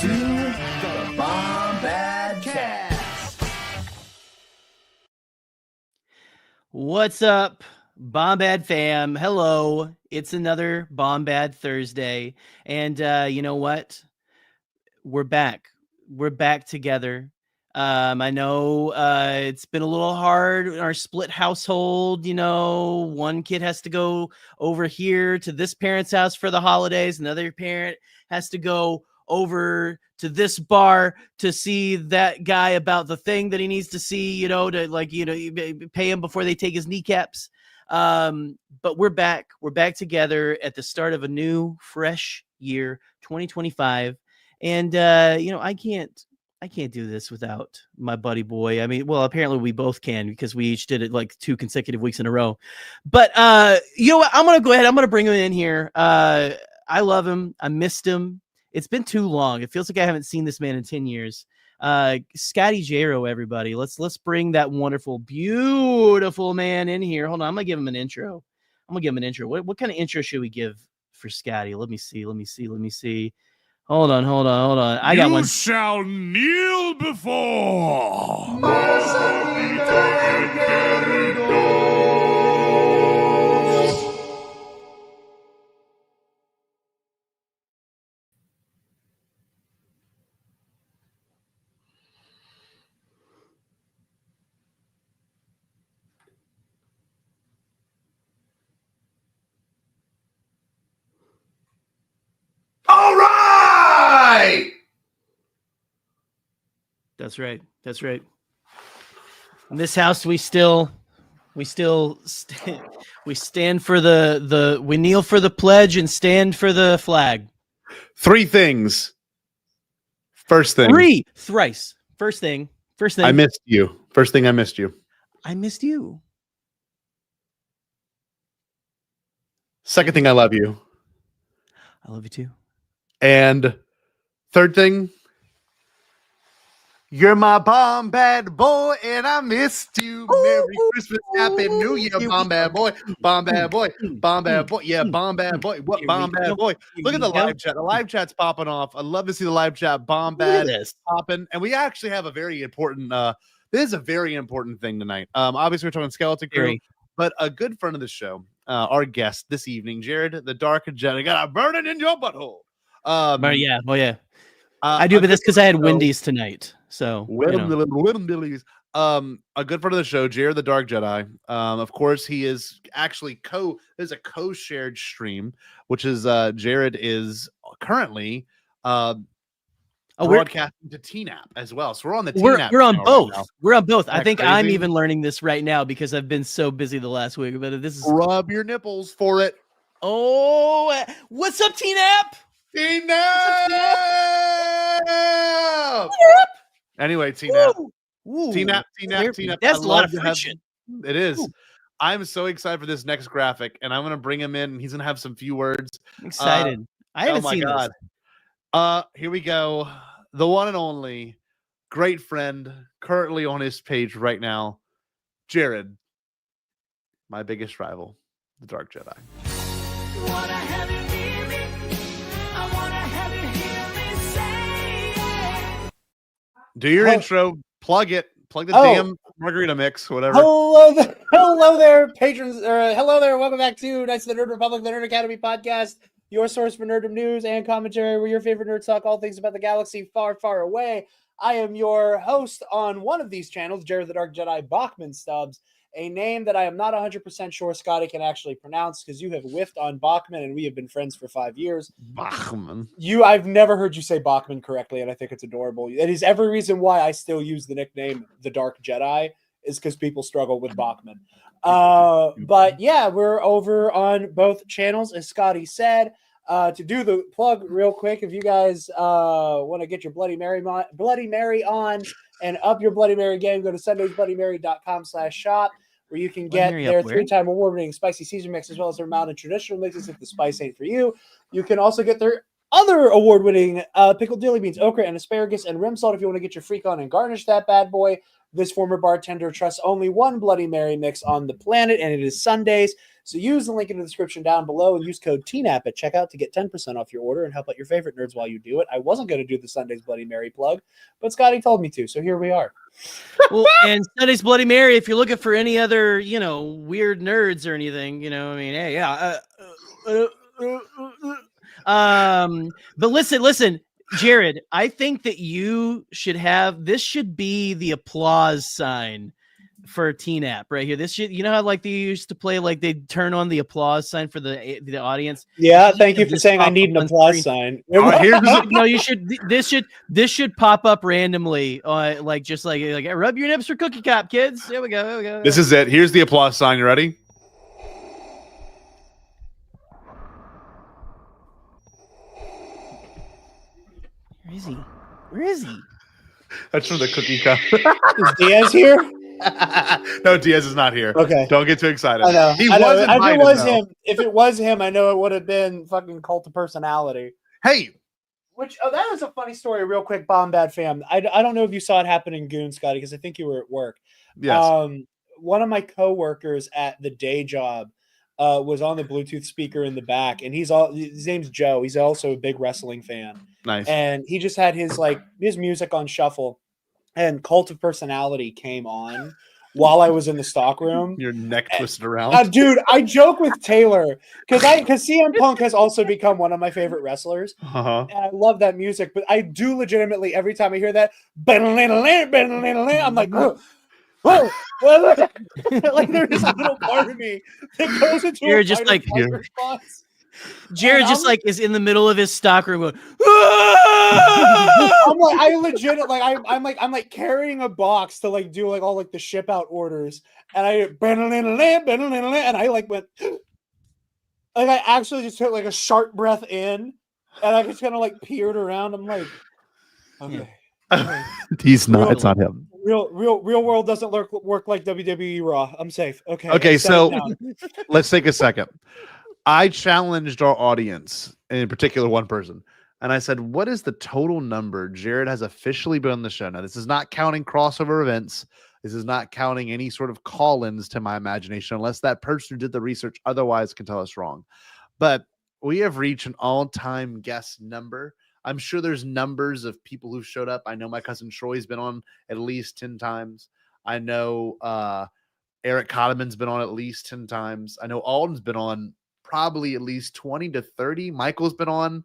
to the Bombad Cast. What's up, Bombad fam? Hello. It's another Bombad Thursday. And you know what? We're back. We're back together. I know it's been a little hard in our split household. You know, one kid has to go over here to this parent's house for the holidays. Another parent has to go over to this bar to see that guy about the thing that he needs to see, you know, to pay him before they take his kneecaps. But we're back. We're back together at the start of a new, fresh year, 2025. And I can't do this without my buddy boy. I mean, well, apparently we both can because we each did it like 2 consecutive weeks in a row. But you know what? I'm gonna go ahead. I'm gonna bring him in here. I love him. I missed him. It's been too long. It feels like I haven't seen this man in 10 years. Scotty Jarod, everybody. Let's bring that wonderful, beautiful man in here. Hold on, I'm gonna give him an intro. What kind of intro should we give for Scotty? Let me see. Hold on. I got one. You shall kneel before. All right! That's right. In this house, we stand for we kneel for the pledge and stand for the flag. 3 things. First thing. Thrice. First thing. I missed you. First thing, I missed you. I missed you. Second thing, I love you. I love you too. And third thing, you're my Bombad boy, and I missed you. Merry Christmas, Happy New Year, Bombad boy. Yeah, Bombad boy. What Bombad boy? Look at the live chat. The live chat's popping off. I love to see the live chat. Bombad popping, and we actually have a very important. This is a very important thing tonight. Obviously, we're talking Skeleton Crew, but a good friend of the show, our guest this evening, Jarod, the Dark Jedi, got a burning in your butthole. Yeah. I do, but that's because I had Wendy's tonight. So a good friend of the show, Jarod the Dark Jedi. Of course, he is actually there's a co-shared stream, which is Jarod is currently broadcasting to TNAP as well. So we're on the TNAP. We're on both. Right, we're on both. I think crazy? I'm even learning this right now because I've been so busy the last week. But this is rub your nipples for it. Oh, what's up, TNAP? TNAP! Anyway, TNAP. TNAP. That's a lot of friction. It is. Ooh. I'm so excited for this next graphic, and I'm going to bring him in. He's going to have some few words. I'm excited. I haven't seen this. Here we go. The one and only great friend, currently on his page right now, Jarod, my biggest rival, the Dark Jedi. Do your intro, plug the damn margarita mix, whatever. Hello there, patrons. Hello there. Welcome back to Knights of the Nerd Republic, the Nerd Academy podcast, your source for nerdom news and commentary, where your favorite nerds talk all things about the galaxy far, far away. I am your host on one of these channels, Jarod the Dark Jedi Bachman Stubbs, a name that I am not 100% sure Scotty can actually pronounce because you have whiffed on Bachman and we have been friends for 5 years. Bachman. I've never heard you say Bachman correctly, and I think it's adorable. It is every reason why I still use the nickname the Dark Jedi is because people struggle with Bachman. But yeah, we're over on both channels, as Scotty said. To do the plug real quick, if you guys want to get your Bloody Mary on and up your Bloody Mary game, go to sundaysbloodymary.com/shop, where you can get their 3-time award-winning spicy Caesar mix, as well as their mild and traditional mixes if the spice ain't for you. You can also get their other award-winning pickled dilly beans, okra, and asparagus, and rim salt if you want to get your freak on and garnish that bad boy. This former bartender trusts only one Bloody Mary mix on the planet, and it is Sundays. So use the link in the description down below and use code TNAP at checkout to get 10% off your order and help out your favorite nerds while you do it. I wasn't going to do the Sunday's Bloody Mary plug, but Scotty told me to, so here we are. Well, and Sunday's Bloody Mary, if you're looking for any other, weird nerds or anything, hey, yeah. But listen, Jarod, I think that you should this should be the applause sign for TNAP right here. This should, how like they used to play, like they turn on the applause sign for the audience. Yeah, thank you for saying I need an applause sign. No, you should. This should pop up randomly, like just like rub your nips for Cookie Cop, kids. There we go. This is it. Here's the applause sign. You ready? Where is he? That's from the Cookie Cup. Is Diaz here? No, Diaz is not here. Okay. Don't get too excited. I know. He was invited, if it was him, I know it would have been fucking Cult of Personality. Hey. That was a funny story, real quick, Bombad fam. I don't know if you saw it happen in Goon, Scotty, because I think you were at work. Yes. One of my coworkers at the day job was on the Bluetooth speaker in the back, and his name's Joe. He's also a big wrestling fan. Nice. And he just had his music on shuffle, and Cult of Personality came on while I was in the stock room. Your neck twisted around. Dude, I joke with Taylor because CM Punk has also become one of my favorite wrestlers. Uh-huh. And I love that music, but I do legitimately, every time I hear that, I'm like, whoa. Like there's a little part of me that goes into You're just like response. Jarod just is in the middle of his stockroom going, I'm like, I legit I'm like carrying a box to do all the ship out orders, and I and I went I actually just took a sharp breath in, and I just kind of peered around. I'm like, okay. He's not. It's not him. Real world doesn't work like WWE Raw. I'm safe. Okay. Okay, so let's take a second. I challenged our audience, in particular one person, and I said, what is the total number Jarod has officially been on the show? Now, this is not counting crossover events. This is not counting any sort of call-ins to my imagination, unless that person who did the research otherwise can tell us wrong. But we have reached an all-time guest number. I'm sure there's numbers of people who showed up. I know my cousin Troy's been on at least 10 times. I know Eric Cotterman's been on at least 10 times. I know Alden's been on probably at least 20 to 30. Michael's been on.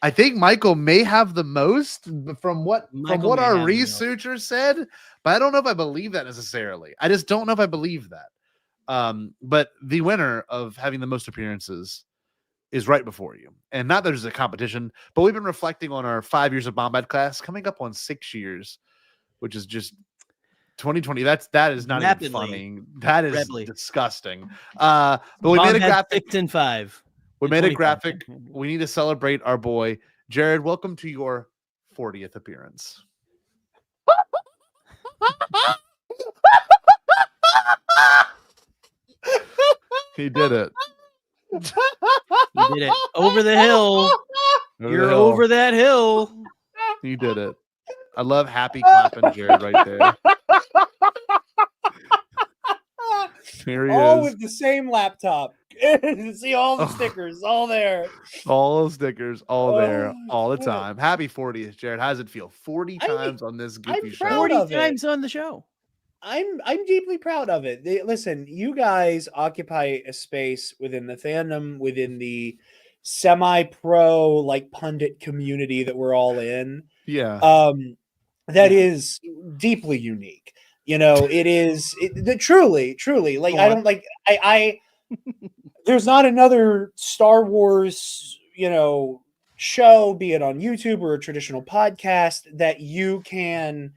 I think Michael may have the most from what our researchers said, but I don't know if I believe that necessarily. I just don't know if I believe that. But the winner of having the most appearances is right before you. And not that there's a competition, but we've been reflecting on our 5 years of Bombad class, coming up on 6 years, which is just 2020. That is not rapidly, even funny. That is rapidly disgusting. But we made a graphic. 6 and 5. We made a graphic. We need to celebrate our boy Jarod. Welcome to your 40th appearance. He did it. You did it over the hill. You're over that hill. You did it. I love happy clapping Jarod right there. Here he all is. with the same laptop. See all the stickers, all there. All stickers, all there, all the time. Happy 40th, Jarod. How does it feel? 40 times on this goofy show. 40 times on the show. I'm deeply proud of it. Listen, you guys occupy a space within the fandom, within the semi-pro pundit community that we're all in. Yeah. That is deeply unique. It is truly. I don't I there's not another Star Wars, show, be it on YouTube or a traditional podcast, that you can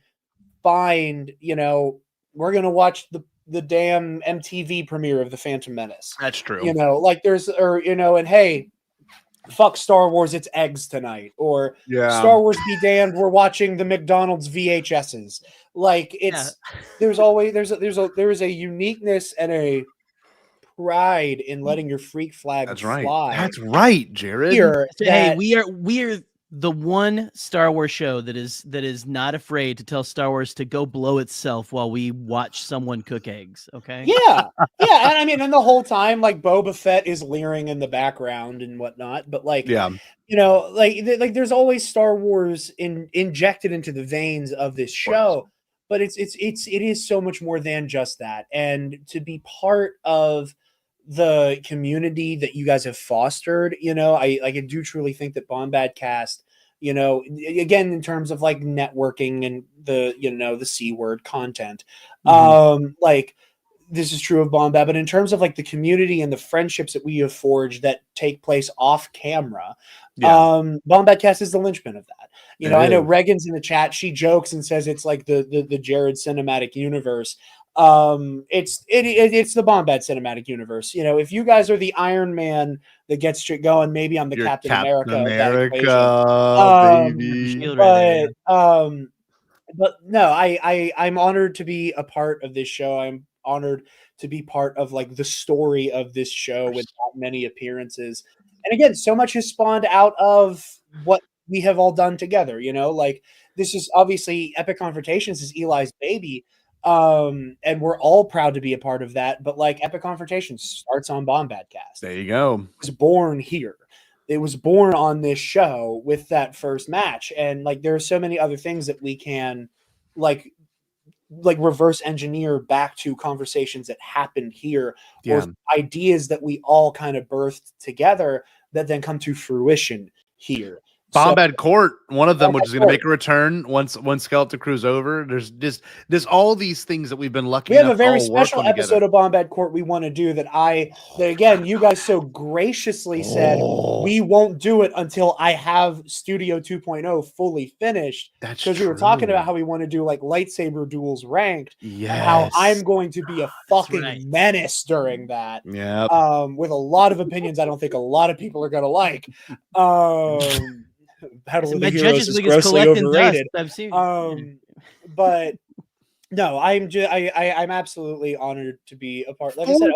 find, we're going to watch the damn MTV premiere of The Phantom Menace. That's true. And hey, fuck Star Wars, it's eggs tonight. Or Star Wars be damned, we're watching the McDonald's VHSs. There is a uniqueness and a pride in letting your freak flag fly. That's right, Jarod. Here, hey, we are the one Star Wars show that is not afraid to tell Star Wars to go blow itself while we watch someone cook eggs. Okay. Yeah, yeah, and I mean, and the whole time, like Boba Fett is leering in the background and whatnot, but like, Yeah. like there's always Star Wars injected into the veins of this show, but it is so much more than just that, and to be part of the community that you guys have fostered, I do truly think that Bombad Cast, again, in terms of like networking and the C word content, like this is true of Bombad, but in terms of like the community and the friendships that we have forged that take place off camera, Bombad Cast is the linchpin of that. I know Regan's in the chat. She jokes and says it's like the Jarod cinematic universe. It's the Bombad cinematic universe. If you guys are the Iron Man that gets shit going, maybe I'm the Captain America. Baby. But no, I'm honored to be a part of this show. I'm honored to be part of like the story of this show with that many appearances. And again, so much has spawned out of what we have all done together. Like this is obviously Epic Confrontations is Eli's baby. And we're all proud to be a part of that. But like Epic Confrontations starts on Bombad Cast. There you go. It was born here. It was born on this show with that first match. And like there are so many other things that we can like reverse engineer back to conversations that happened here or ideas that we all kind of birthed together that then come to fruition here. Bombad Court, one of them, which is going to make a return once Skeleton Crew's over. There's all these things that we've been lucky. We have a very special episode of Bombad Court we want to do that again, you guys so graciously said we won't do it until I have Studio 2.0 fully finished. That's because we were talking about how we want to do like lightsaber duels ranked. Yes. And how I'm going to be a fucking menace during that. Yeah. With a lot of opinions I don't think a lot lot of people are going to like. Battle of the Heroes is grossly overrated. I've seen. But no, I'm absolutely honored to be a part. Like I said,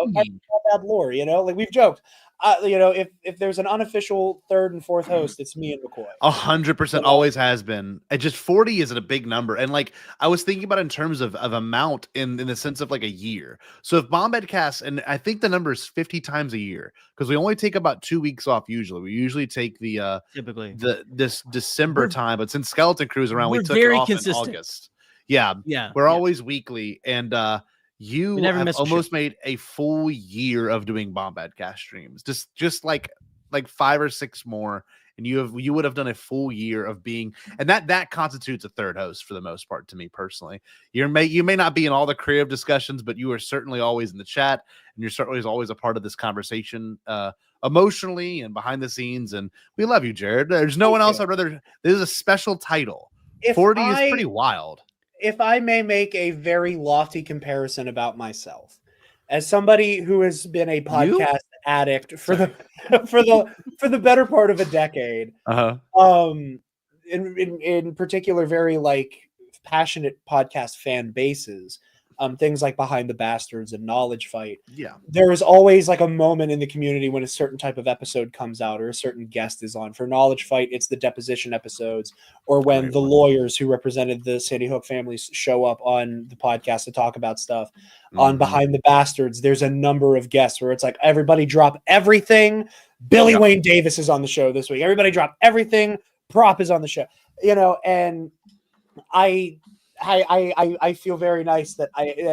bad lore. Like we've joked. If there's an unofficial third and fourth host, it's me and McCoy. 100% always has been. And just 40 isn't a big number. And like I was thinking about it in terms of amount in the sense of like a year. So if Bombad Cast, and I think the number is 50 times a year because we only take about 2 weeks off usually. We usually take the typically this December time, but since Skeleton Crew's around, we took very it off consistent. in August. Yeah, we're always weekly, and you have almost made a full year of doing Bombad Cast streams, just like 5 or 6 more, and you would have done a full year of being, and that constitutes a third host for the most part to me personally. You may not be in all the creative discussions, but you are certainly always in the chat, and you're certainly always a part of this conversation, emotionally and behind the scenes. And we love you, Jarod. There's no one else I'd rather. This is a special title. 40 is pretty wild. If I may make a very lofty comparison about myself, as somebody who has been a podcast addict for the better part of a decade, in particular, very like passionate podcast fan bases, things like Behind the Bastards and Knowledge Fight. Yeah, there is always like a moment in the community when a certain type of episode comes out or a certain guest is on. For Knowledge Fight, it's the deposition episodes, or when the lawyers who represented the Sandy Hook families show up on the podcast to talk about stuff. On Behind the Bastards, there's a number of guests where it's like everybody drop everything. Billy Wayne Davis is on the show this week. Everybody drop everything. Prop is on the show. And I feel very nice that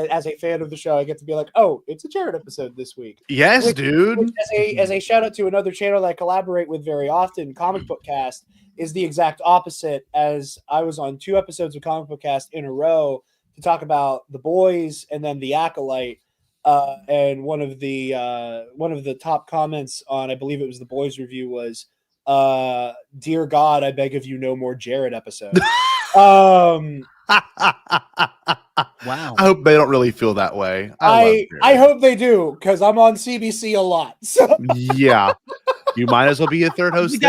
as a fan of the show, I get to be like, oh, it's a Jarod episode this week. Yes, dude. Which as a shout out to another channel that I collaborate with very often, Comic Book Cast, is the exact opposite. As I was on 2 episodes of Comic Book Cast in a row to talk about The Boys and then The Acolyte. And one of the top comments on, I believe it was The Boys review, was, "Dear God, I beg of you, no more Jarod episode." Wow. I hope they don't really feel that way. I hope they do, because I'm on CBC a lot. So. Yeah. You might as well be a third host.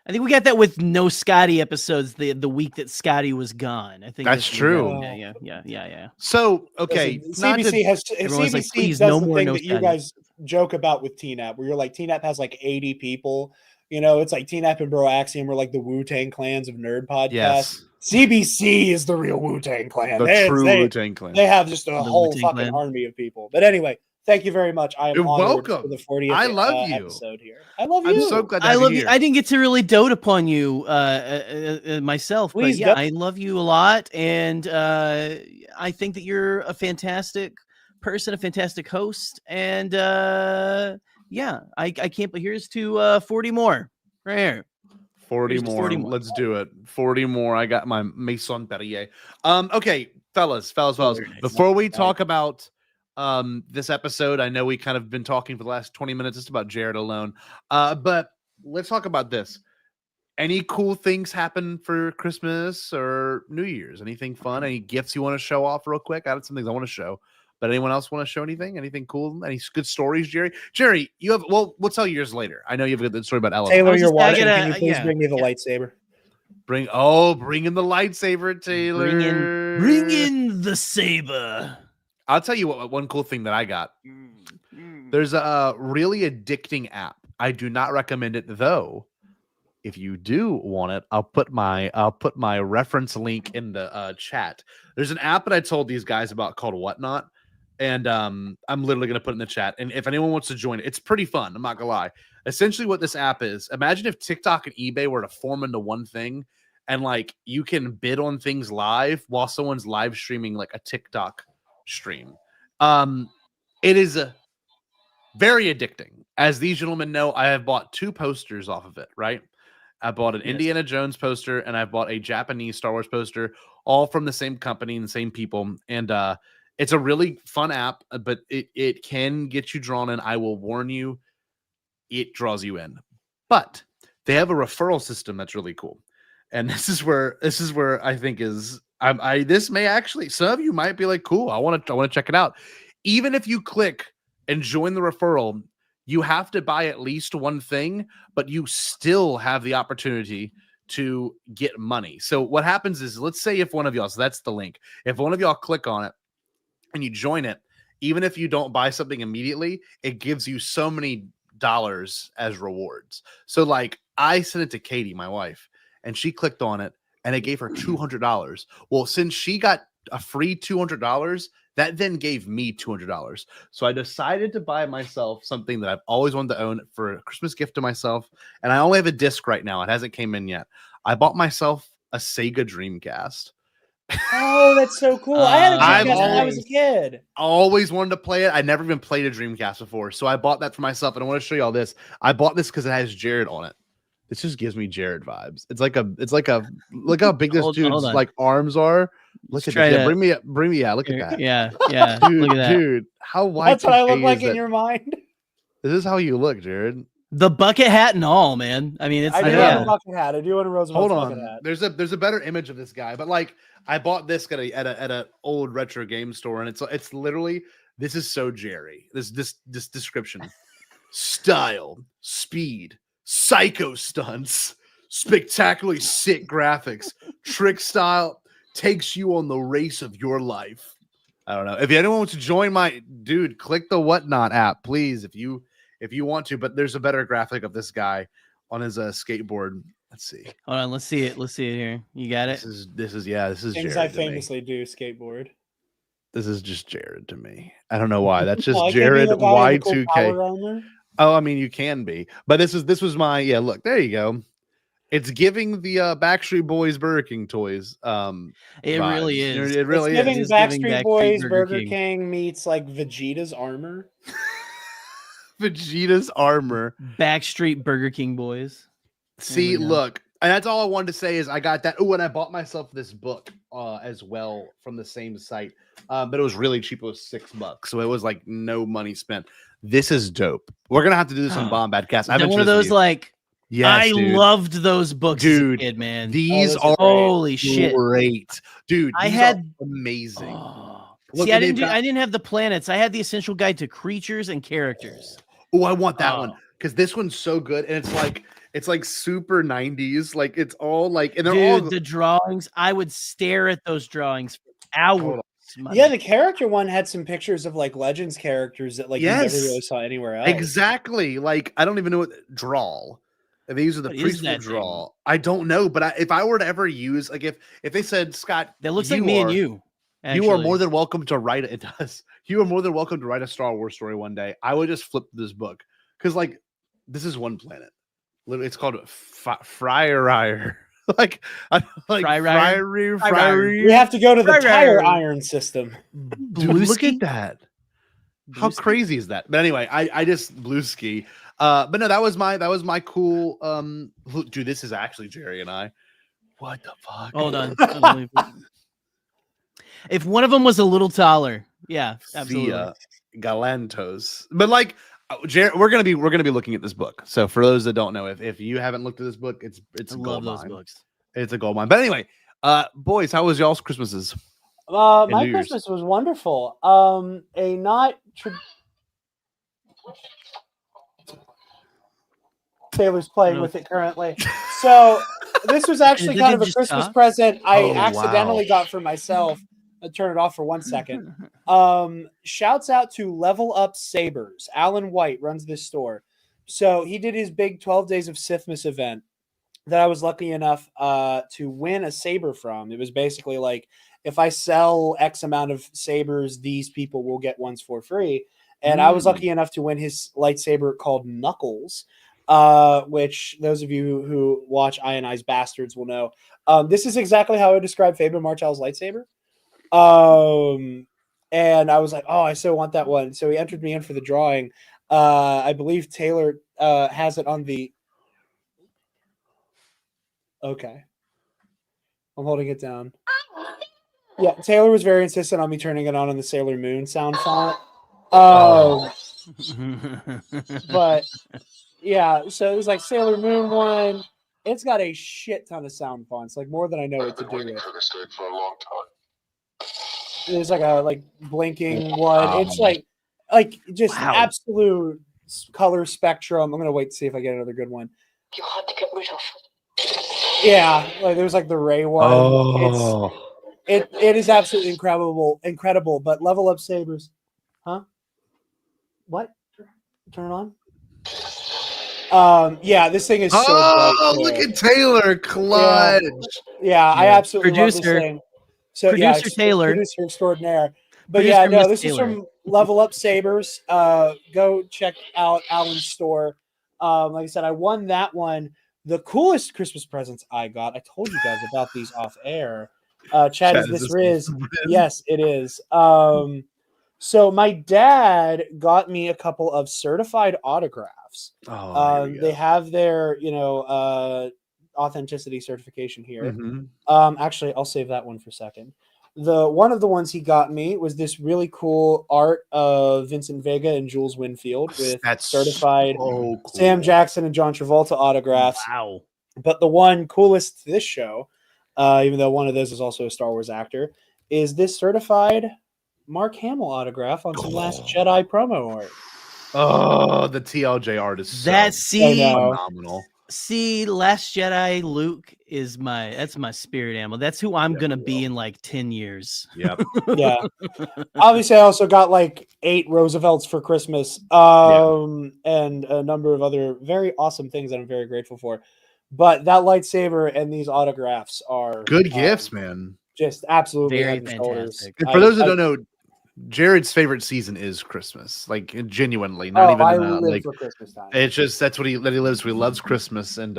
I think we got that with no Scotty episodes the week that Scotty was gone. I think that's true. Yeah. So okay, CBC everyone's like, please, does no the more thing no that Scotty. You guys joke about with TNAP, where you're like, TNAP has like 80 people It's like Teen App and Bro Axiom are like the Wu-Tang clans of nerd podcasts. Yes. CBC is the real Wu-Tang clan. The true Wu-Tang clan. They have just a The whole Wu-Tang fucking clan. army of people. But anyway, thank you very much. I am You're honored welcome. for the 40th I love you. episode here. I love you. I'm so glad to I have love you you. here. I didn't get to really dote upon you myself, Please but yeah, go. I love you a lot, and I think that you're a fantastic person, a fantastic host, and yeah, I can't. But here's to 40 more right here. 40 Here's to more. 40 more. Let's do it. 40 more. I got my Maison Perrier. Okay, fellas. Very nice. Before we talk about this episode, I know we kind of been talking for the last 20 minutes just about Jarod alone. But let's talk about this. Any cool things happen for Christmas or New Year's? Anything fun? Any gifts you want to show off real quick? I have some things I want to show. But anyone else want to show anything? Anything cool? Any good stories, Jerry? Jerry, you have. Well, we'll tell you yours later. I know you have a good story about Ella. Taylor, was you're just- I watching. gotta- Can you please yeah, bring me the yeah. lightsaber? Bring in the lightsaber, Taylor. Bring in the saber. I'll tell you what. One cool thing that I got. There's a really addicting app. I do not recommend it though. If you do want it, I'll put my reference link in the chat. There's an app that I told these guys about called Whatnot. And I'm literally going to put it in the chat. And if anyone wants to join it, it's pretty fun. I'm not going to lie. Essentially what this app is, imagine if TikTok and eBay were to form into one thing and like you can bid on things live while someone's live streaming like a TikTok stream. It is very addicting. As these gentlemen know, I have bought 2 posters off of it, right? I bought an Indiana Jones poster and I bought a Japanese Star Wars poster, all from the same company and the same people. And it's a really fun app, but it can get you drawn in. I will warn you, it draws you in. But they have a referral system that's really cool. And this is where I think is this may actually, some of you might be like, cool, I want to check it out. Even if you click and join the referral, you have to buy at least one thing, but you still have the opportunity to get money. So what happens is, let's say if one of y'all, so that's the link, if one of y'all click on it and you join it, even if you don't buy something immediately, it gives you so many dollars as rewards. So like I sent it to Katie, my wife, and she clicked on it and it gave her $200. Well, since she got a free $200, that then gave me $200. So I decided to buy myself something that I've always wanted to own for a Christmas gift to myself. And I only have a disc right now. It hasn't came in yet. I bought myself a Sega Dreamcast. Oh, that's so cool. I had a I've Dreamcast when I was a kid. Always wanted to play it. I never even played a Dreamcast before. So I bought that for myself. And I want to show you all this. I bought this because it has Jarod on it. This just gives me Jarod vibes. It's like a look how big this Hold dude's on. like arms are. Look at try this. Yeah, to- bring me. Yeah, look at that. Yeah. Dude, Look at that. dude, how Y2K That's what I look like is in that? your mind. This is how you look, Jarod. The bucket hat and all, man. I mean, it's I do yeah. have a bucket hat. I do want a Roosevelt's Hold bucket on. hat. There's a better image of this guy, but like I bought this at a old retro game store, and it's literally, this is so Jerry. This description: style, speed, psycho stunts, spectacularly sick graphics, trick style, takes you on the race of your life. I don't know if anyone wants to join my dude. Click the Whatnot app, please, if you want to. But there's a better graphic of this guy on his skateboard. Let's see. Hold on, let's see it here. You got it. This is Things Jarod I to me. famously do, skateboard. This is just Jarod to me. I don't know why. That's just Oh, I can't be Jarod the guy in the cool Y2K. power armor? Oh, I mean, you can be, but this was my look. There you go. It's giving the Backstreet Boys Burger King toys. It vibes. really is. It really It's giving is. Backstreet Boys Burger Burger King. King meets like Vegeta's armor. Vegeta's armor. Backstreet Burger King boys. See, we go. look, and that's all I wanted to say is I got that. Oh, and I bought myself this book as well from the same site, but it was really cheap. It was $6, so it was like no money spent. This is dope. We're gonna have to do this on Bombadcast. Is that one of those like? yes, I dude. loved those books Dude, as a kid, man. These those are are Holy shit! great, dude. I these are had- amazing. Oh. Look, See, I and didn't they've got- I didn't have the planets. I had the essential guide to creatures and characters. Oh, I want that one Oh. because this one's so good, and it's like super 90s. Like it's all like, and they're Dude, all the drawings. I would stare at those drawings for hours. my Yeah, man. the character one had some pictures of like Legends characters that like you Yes. never really saw anywhere else. exactly like I don't even know what drawl. They use the What is preschool that draw. I don't know, but if I were to ever use, like, if they said, Scott, That looks like me and you. You are more actually. than welcome to write it. It does. You are more than welcome to write a Star Wars story one day. I would just flip this book because, like, this is one planet. Literally, it's called Fryer. like Fryer. We have to go to the Right, tire right. iron system. Dude, look Blueski? at that. How Blueski? crazy is that? But anyway, I just blue ski. But no, that was my cool. Dude, this is actually Jerry and I. What the fuck? Hold on. If one of them was a little taller, yeah, absolutely. Thea Galantos. But like, Jerry, we're gonna be looking at this book. So for those that don't know, if you haven't looked at this book, it's I a love gold those mine. books. It's a gold mine. But anyway, boys, how was y'all's Christmases? My New Year's. Christmas was wonderful. Taylor's playing with it currently. So this was actually Did kind it of a just Christmas stop? present I Oh, accidentally wow. got for myself. I'll turn it off for 1 second. Shouts out to Level Up Sabers. Alan White runs this store. So he did his big 12 Days of Sithmas event that I was lucky enough to win a saber from. It was basically like, if I sell X amount of sabers, these people will get ones for free. And I was lucky enough to win his lightsaber called Knuckles, which those of you who watch Ionized Bastards will know. This is exactly how I describe Fabian Martell's lightsaber. And I was like, oh, I so want that one. So he entered me in for the drawing. I believe Taylor has it on the... Okay. I'm holding it down. Yeah, Taylor was very insistent on me turning it on the Sailor Moon sound font. But yeah, so it was like Sailor Moon one. It's got a shit ton of sound fonts, like more than I know what to do with. There's like a blinking one. It's like just Wow. absolute color spectrum. I'm gonna wait to see if I get another good one. You had to get rid of. Yeah, like there's like the Ray one. Oh, It is absolutely incredible. But Level Up Sabers, huh? What? Turn it on. Yeah, this thing is so bright. look at Taylor clutch. Yeah, I absolutely love Producer. this thing. So Producer Taylor. producer extraordinaire. But Producer yeah, no, Miss this is Taylor. from Level Up Sabers. Go check out Alan's store. Like I said, I won that one. The coolest Christmas presents I got. I told you guys about these off air. Chad, is this Riz? Yes, it is. So my dad got me a couple of certified autographs. They have their, authenticity certification here. Actually, I'll save that one for a second. One of the ones he got me was this really cool art of Vincent Vega and Jules Winfield with certified so cool. Sam Jackson and John Travolta autographs. Wow. But the one coolest to this show, even though one of those is also a Star Wars actor, is this certified Mark Hamill autograph on some Last Jedi promo art. Oh, the TLJ art is so phenomenal. See, Last Jedi Luke is that's my spirit animal. That's who I'm gonna be in like 10 years. Yep. Yeah. Obviously, I also got like 8 Roosevelts for Christmas, and a number of other very awesome things that I'm very grateful for. But that lightsaber and these autographs are good gifts, man. Just absolutely Very head and shoulders. fantastic. And for those that don't know, Jared's favorite season is Christmas, like genuinely, not even I in a, live like for Christmas time. it's just that's what he lives. He loves Christmas, and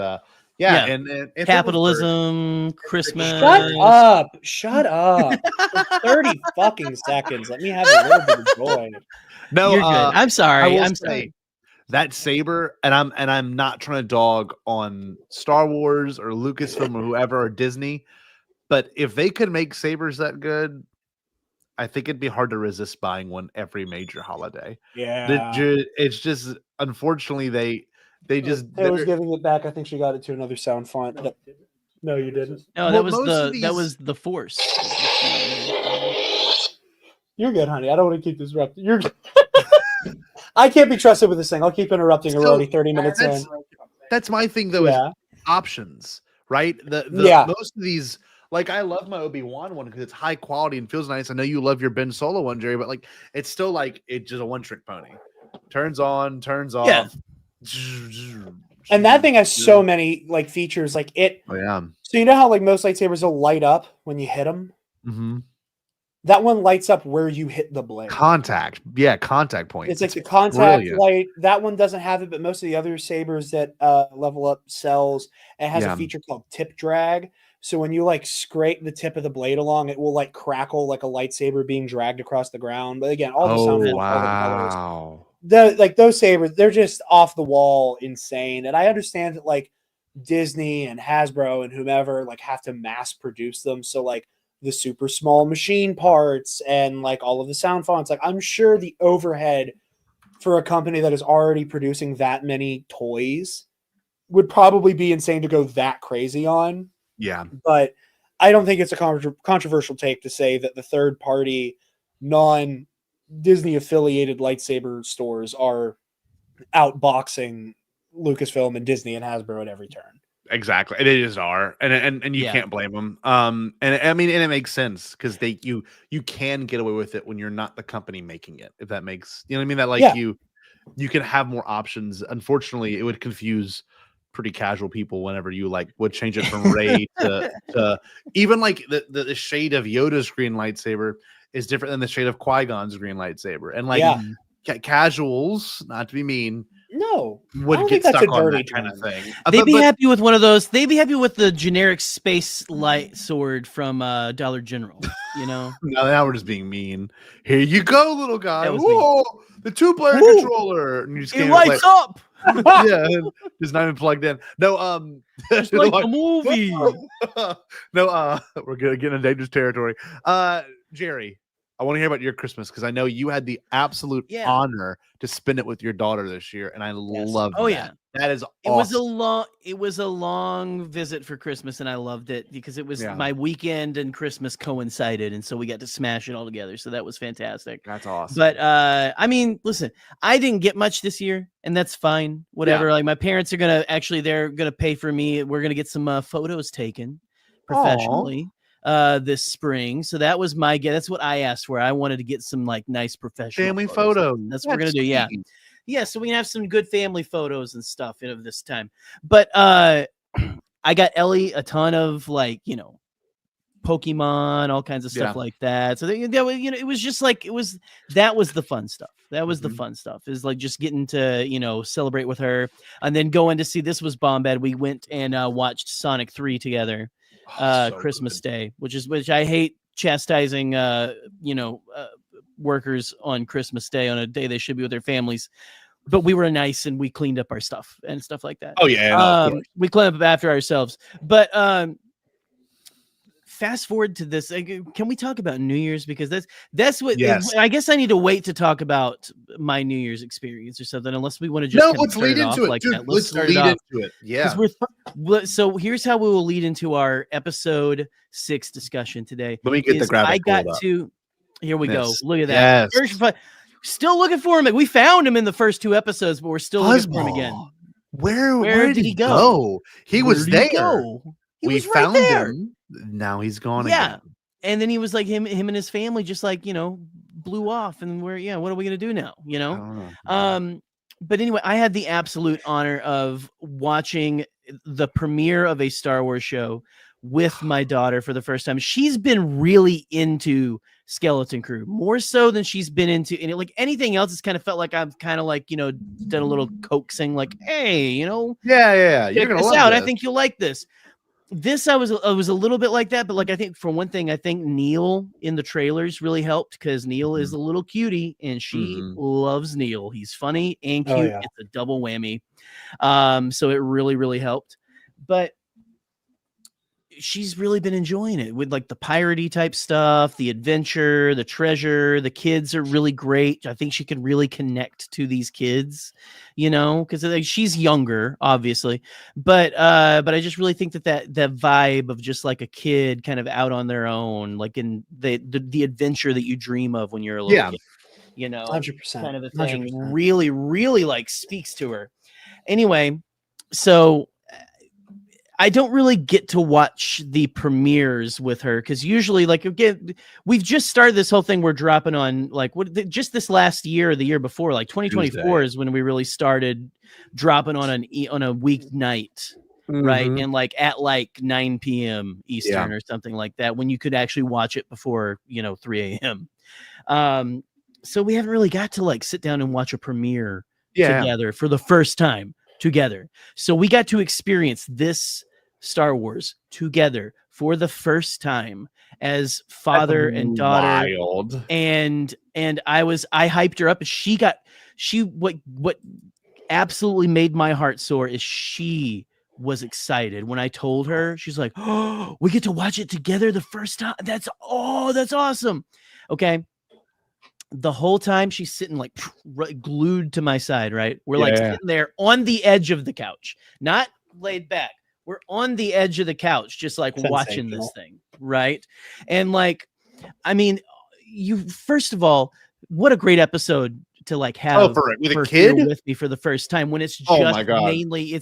Yeah. and Capitalism, Christmas. Shut up. For 30 fucking seconds. Let me have a little bit of joy. No, You're good. I'm sorry. I'm say, sorry. that saber, and I'm not trying to dog on Star Wars or Lucasfilm or whoever or Disney, but if they could make sabers that good, I think it'd be hard to resist buying one every major holiday. Yeah. It's just unfortunately they just Taylor's giving it back. I think she got it to another sound font. No, you didn't. No, that was the Force. You're good, honey. I don't want to keep disrupting. You're good. I can't be trusted with this thing. I'll keep interrupting her. We're already 30 minutes in. That's my thing though, is options, right? Most of these, like, I love my Obi-Wan one because it's high quality and feels nice. I know you love your Ben Solo one, Jerry, but like it's still like it's just a one-trick pony. Turns on, turns off. And that thing has so many like features, like it. Oh yeah. So you know how like most lightsabers will light up when you hit them. Mm-hmm. That one lights up where you hit the blade. Contact points. It's like the contact brilliant. light. That one doesn't have it, but most of the other sabers that level up sells, it has a feature called tip drag. So when you like scrape the tip of the blade along, it will like crackle like a lightsaber being dragged across the ground. But again, all the sound effects, all the colors. Like those sabers, they're just off the wall insane. And I understand that like Disney and Hasbro and whomever like have to mass produce them. So like the super small machine parts and like all of the sound fonts, like I'm sure the overhead for a company that is already producing that many toys would probably be insane to go that crazy on. Yeah. But I don't think it's a controversial take to say that the third party non-Disney affiliated lightsaber stores are outboxing Lucasfilm and Disney and Hasbro at every turn. Exactly. And it is are. And you can't blame them. And I mean, and it makes sense because you can get away with it when you're not the company making it, if that makes, you know what I mean? That like you can have more options. Unfortunately, it would confuse pretty casual people whenever you like would change it from Rey to even like the shade of Yoda's green lightsaber is different than the shade of Qui-Gon's green lightsaber. And like casuals, not to be mean, would get stuck on that kind of thing. They'd be happy with one of those. They'd be happy with the generic space light sword from Dollar General, you know? Now we're just being mean. Here you go, little guy. Whoa, the two-player controller. And you just it lights up. Yeah, it's not even plugged in. No, it's like a movie. No, we're gonna get into dangerous territory. Jerry, I want to hear about your Christmas because I know you had the absolute honor to spend it with your daughter this year, and I love that. Yeah, that is it awesome. It was a long visit for Christmas, and I loved it because it was my weekend and Christmas coincided, and so we got to smash it all together. So that was fantastic. That's awesome. But I mean, listen, I didn't get much this year, and that's fine. Whatever. Like my parents are they're gonna pay for me. We're gonna get some photos taken professionally. This spring, so that was that's what I asked for. I wanted to get some like nice professional family photos. That's what we're gonna do. Yeah, so we can have some good family photos and stuff this time. But I got Ellie a ton of like Pokemon, all kinds of stuff like that. So it was just like that was the fun stuff. That was the fun stuff, is like just getting to celebrate with her, and then going to see, this was Bombad. We went and watched Sonic 3 together. Christmas Day, which I hate chastising workers on Christmas Day, on a day they should be with their families, but we were nice and we cleaned up our stuff and stuff like that. We cleaned up after ourselves. But fast forward to this, can we talk about New Year's, because that's what I guess I need to wait to talk about my New Year's experience or something, unless we want to just let's lead into it, dude. Let's lead into it. Yeah. So here's how we will lead into our episode 6 discussion today. Let me get the graphic. Here we go. Look at that. Yes. Still looking for him. We found him in the first 2 episodes, but we're still looking for him again. Where did he go? He was there. We found him. Now he's gone again. And then he was like him and his family just like blew off, and what are we gonna do now? But anyway, I had the absolute honor of watching the premiere of a Star Wars show with my daughter for the first time. She's been really into Skeleton Crew, more so than she's been into like anything else. It's kind of felt like I've kind of like done a little coaxing, like, hey, you're gonna love this. I think you'll like this. I was a little bit like that, but like I think for one thing, I think Neil in the trailers really helped, because Neil is a little cutie and she loves Neil. He's funny and cute. It's a double whammy. So it really, really helped. But she's really been enjoying it with like the piratey type stuff, the adventure, the treasure. The kids are really great. I think she can really connect to these kids, because like, she's younger, obviously, but I just really think that vibe of just like a kid kind of out on their own, like in the adventure that you dream of when you're a little kid, 100% kind of a thing, really, really like speaks to her. Anyway, so I don't really get to watch the premieres with her because usually, like, again, we've just started this whole thing. We're dropping on like just this last year or the year before, like 2024 Tuesday. is when we really started dropping on a weeknight, right? And like at like 9 p.m. Eastern or something like that, when you could actually watch it before 3 a.m. So we haven't really got to like sit down and watch a premiere together for the first time together. So we got to experience this Star Wars together for the first time as father and daughter. Wild. And I hyped her up. What absolutely made my heart soar is she was excited when I told her. She's like, "Oh, we get to watch it together the first time. That's awesome." Okay. The whole time she's sitting like glued to my side, right? We're like sitting there on the edge of the couch, not laid back. We're on the edge of the couch, just like watching this thing, right? And like, I mean, first of all, what a great episode to like have with her a kid here with me for the first time when it's just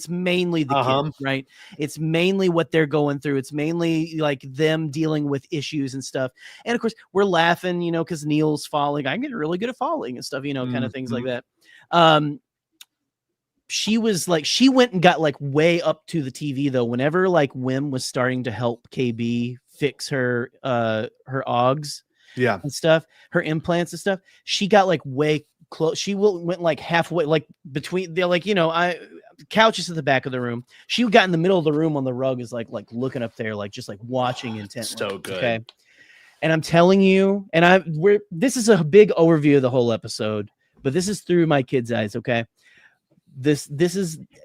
mainly the kid, right? It's mainly what they're going through. It's mainly like them dealing with issues and stuff. And of course, we're laughing, because Neil's falling. I'm getting really good at falling and stuff, kind of things like that. She was like, she went and got like way up to the TV though. Whenever like Wim was starting to help KB fix her OGs and stuff, her implants and stuff, she got like way close. She went like halfway, like between they're like, couch is at the back of the room. She got in the middle of the room on the rug, is like looking up there, like just like watching intently. So good. Okay. And I'm telling you, this is a big overview of the whole episode, but this is through my kids' eyes. Okay.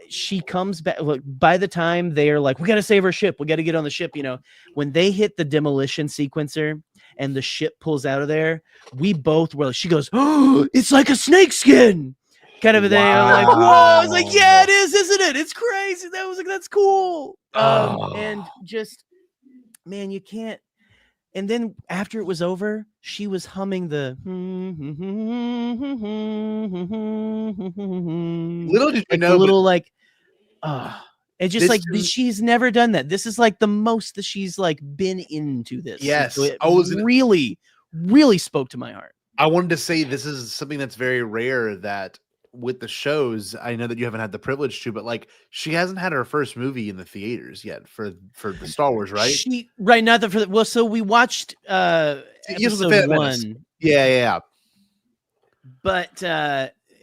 She comes back. Look, by the time they are like, we got to save our ship. We got to get on the ship. When they hit the demolition sequencer and the ship pulls out of there, we both were like, she goes, "Oh, it's like a snake skin," kind of a thing. I'm like, whoa. I was like, yeah, it is, isn't it? It's crazy. That was like, that's cool. And just, man, you can't. And then after it was over, she was humming the little did you know, little like, it's just like she's never done that. This is like the most that she's like been into this. Yes, so it really, really spoke to my heart. I wanted to say this is something that's very rare that with the shows, I know that you haven't had the privilege to, but like she hasn't had her first movie in the theaters yet for the Star Wars, right? So we watched episode 1. Yeah. But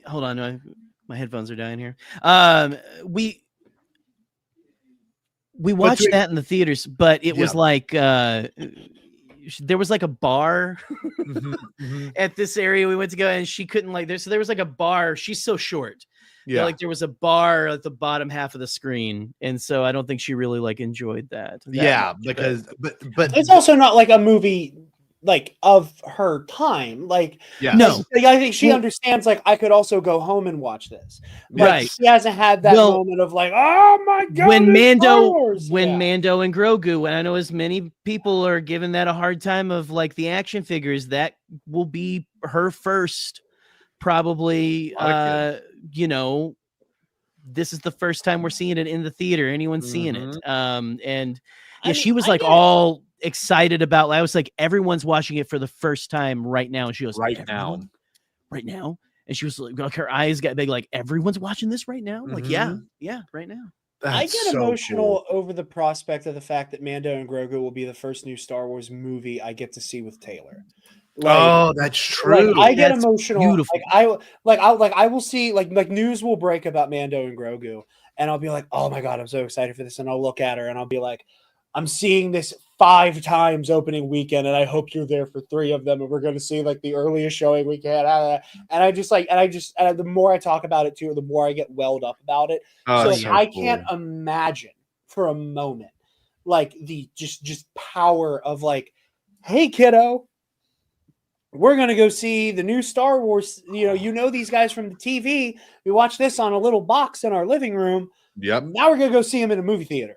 hold on, my headphones are dying here. We watched that in the theaters, but it was like there was like a bar at this area we went to go, and she couldn't there was like a bar. She's so short. Yeah, like there was a bar at the bottom half of the screen, and so I don't think she really like enjoyed that. Because it's also not like a movie like of her time. Like, no, I think she understands. Like, I could also go home and watch this. Right? She hasn't had that moment of like, oh my god, when Mando and Grogu. And I know as many people are giving that a hard time of like the action figures, that will be her first, probably. This is the first time we're seeing it in the theater. Anyone seeing it? And she was like all excited about. I was like, everyone's watching it for the first time right now, and she goes, right now, and she was like her eyes got big, like everyone's watching this right now. Like, yeah, right now. I get emotional over the prospect of the fact that Mando and Grogu will be the first new Star Wars movie I get to see with Taylor. That's true. Like, I get emotional. Beautiful. I will see like news will break about Mando and Grogu, and I'll be like, oh my god, I'm so excited for this, and I'll look at her and I'll be like, I'm seeing this 5 times opening weekend, and I hope you're there for 3 of them, and we're going to see like the earliest showing we can. And the more I talk about it too, the more I get welled up about it. I can't imagine for a moment like the just power of like, hey kiddo, we're going to go see the new Star Wars. These guys from the TV. We watch this on a little box in our living room. Yep. Now we're going to go see them in a movie theater.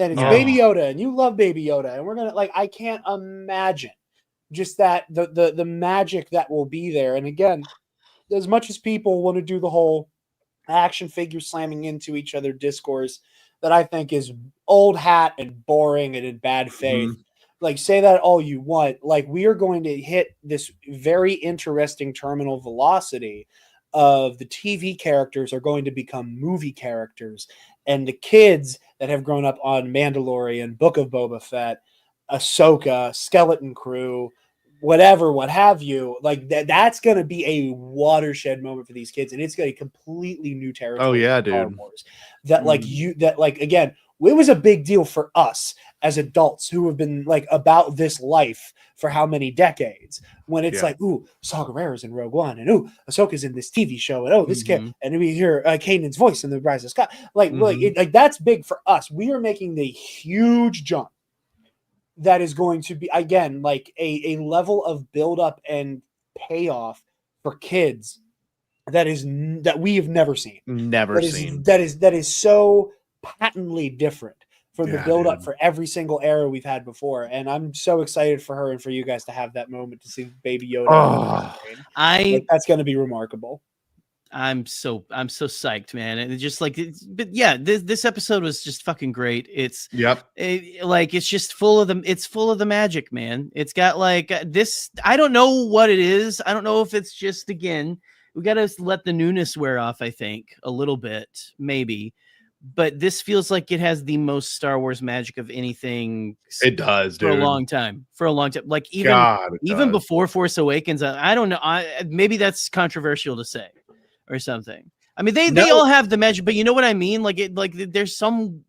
And it's Baby Yoda, and you love Baby Yoda, and we're gonna I can't imagine just that the magic that will be there. And again, as much as people want to do the whole action figure slamming into each other discourse, that I think is old hat and boring and in bad faith. Like, say that all you want. Like, we are going to hit this very interesting terminal velocity of the TV characters are going to become movie characters, and the kids that have grown up on Mandalorian, Book of Boba Fett, Ahsoka, Skeleton Crew, whatever, what have you, like that's going to be a watershed moment for these kids, and it's going to be completely new territory. Oh yeah, for Star dude. Wars. That again, it was a big deal for us as adults who have been like about this life for how many decades, when it's like, ooh, Saw Gerrera's in Rogue One, and ooh, Ahsoka's in this TV show, and oh, this kid, and we hear Kanan's voice in The Rise of Scott. Like that's big for us. We are making the huge jump that is going to be, again, like a level of buildup and payoff for kids that we have never seen. That is so patently different from the buildup for every single era we've had before. And I'm so excited for her and for you guys to have that moment to see Baby Yoda. That's going to be remarkable. I'm so psyched, man. And just like, but yeah, this episode was just fucking great. It's it's just full of the magic, man. It's got like this. I don't know what it is. I don't know if it's just, again, we got to let the newness wear off, I think, a little bit, maybe. But this feels like it has the most Star Wars magic of anything. It does, for dude. a long time. Like even before Force Awakens, I don't know. Maybe that's controversial to say or something. I mean, they all have the magic, but you know what I mean? There's some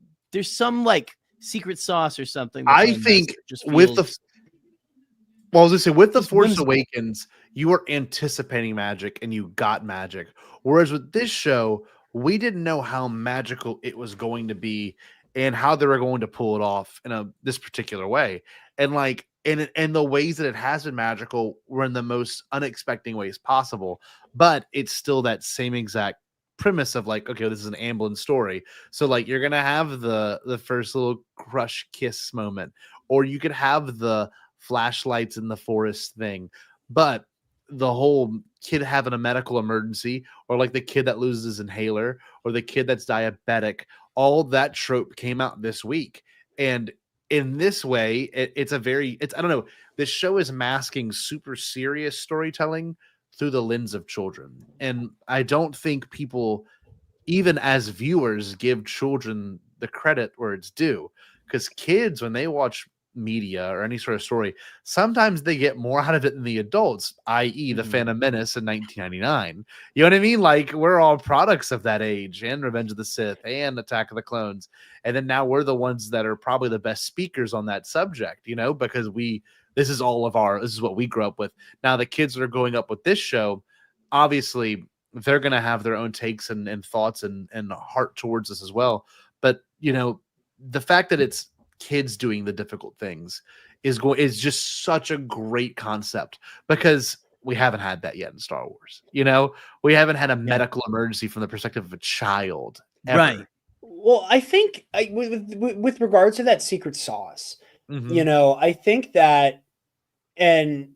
like secret sauce or something. I think with the Force Awakens, you were anticipating magic and you got magic. Whereas with this show, we didn't know how magical it was going to be and how they were going to pull it off in this particular way. And like, and the ways that it has been magical were in the most unexpected ways possible. But it's still that same exact premise of like, okay, this is an Amblin story. So like, you're going to have the first little crush kiss moment, or you could have the flashlights in the forest thing. But the whole kid having a medical emergency, or like the kid that loses his inhaler, or the kid that's diabetic, all that trope came out this week. And in this way, it's I don't know, this show is masking super serious storytelling through the lens of children. And I don't think people, even as viewers, give children the credit where it's due. Because kids, when they watch media or any sort of story, sometimes they get more out of it than the adults, i.e. the Phantom Menace in 1999. You know what I mean? Like, we're all products of that age, and Revenge of the Sith and Attack of the Clones. And then now we're the ones that are probably the best speakers on that subject, you know, because this is what we grew up with. Now the kids that are growing up with this show, obviously they're going to have their own takes and thoughts and heart towards this as well. But, you know, the fact that it's kids doing the difficult things is just such a great concept, because we haven't had that yet in Star Wars. You know, we haven't had a medical emergency from the perspective of a child, ever. Right. Well, I think with regards to that secret sauce, you know, I think that, and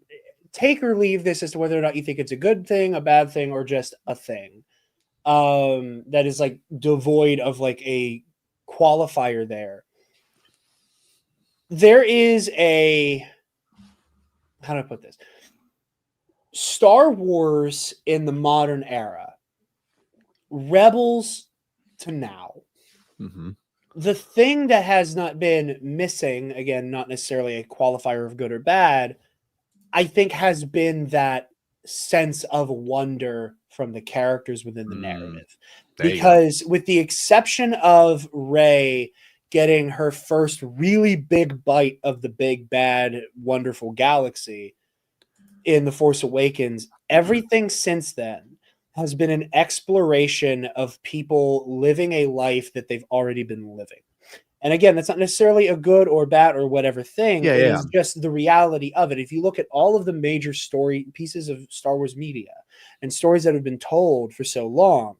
take or leave this as to whether or not you think it's a good thing, a bad thing, or just a thing that is like devoid of like a qualifier there. There is how do I put this? Star Wars in the modern era, Rebels to now. The thing that has not been missing, again, not necessarily a qualifier of good or bad, I think has been that sense of wonder from the characters within the narrative. Because with the exception of Rey getting her first really big bite of the big, bad, wonderful galaxy in The Force Awakens, everything since then has been an exploration of people living a life that they've already been living. And again, that's not necessarily a good or bad or whatever thing. It is just the reality of it. If you look at all of the major story pieces of Star Wars media and stories that have been told for so long,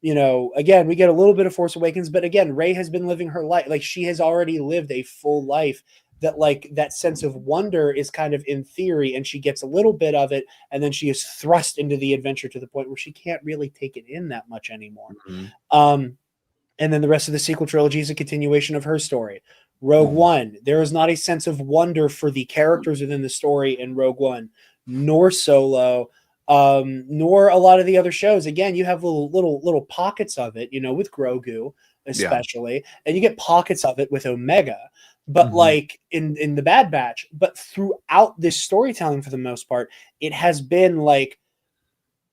you know, again, we get a little bit of Force Awakens, but again, Rey has been living her life. Like, she has already lived a full life, that like that sense of wonder is kind of in theory, and she gets a little bit of it, and then she is thrust into the adventure to the point where she can't really take it in that much anymore. And then the rest of the sequel trilogy is a continuation of her story. Rogue One, there is not a sense of wonder for the characters within the story in Rogue One, nor Solo, nor a lot of the other shows. Again, you have little pockets of it, with Grogu especially, and you get pockets of it with Omega. But like in the Bad Batch, but throughout this storytelling, for the most part, it has been like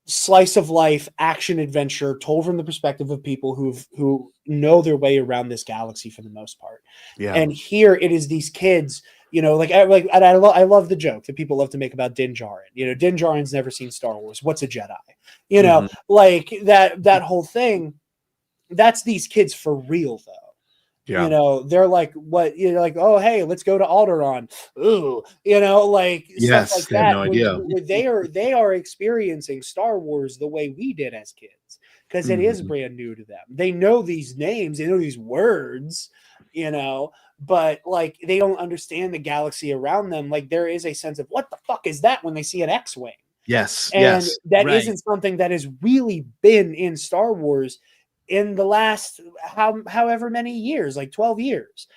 slice of life action adventure told from the perspective of people who know their way around this galaxy for the most part. Yeah. And here it is these kids, and I love the joke that people love to make about Din Djarin. Din Djarin's never seen Star Wars. What's a Jedi? Like that whole thing. That's these kids for real, though. Yeah. They're like, what, like, oh, hey, let's go to Alderaan. Ooh, like stuff like that. No idea. Where they are experiencing Star Wars the way we did as kids, because it is brand new to them. They know these names, they know these words, but like they don't understand the galaxy around them. Like there is a sense of what the fuck is that when they see an X-wing. Yes. And that isn't something that has really been in Star Wars in the last however many years, like 12 years.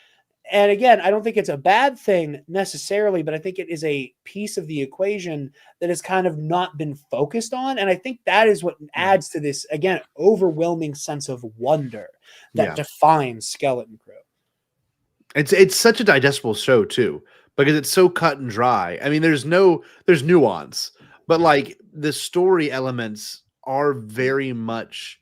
And again, I don't think it's a bad thing necessarily, but I think it is a piece of the equation that has kind of not been focused on. And I think that is what adds to this, again, overwhelming sense of wonder that defines Skeleton Crew. It's such a digestible show too, because it's so cut and dry. I mean, there's nuance, but like the story elements are very much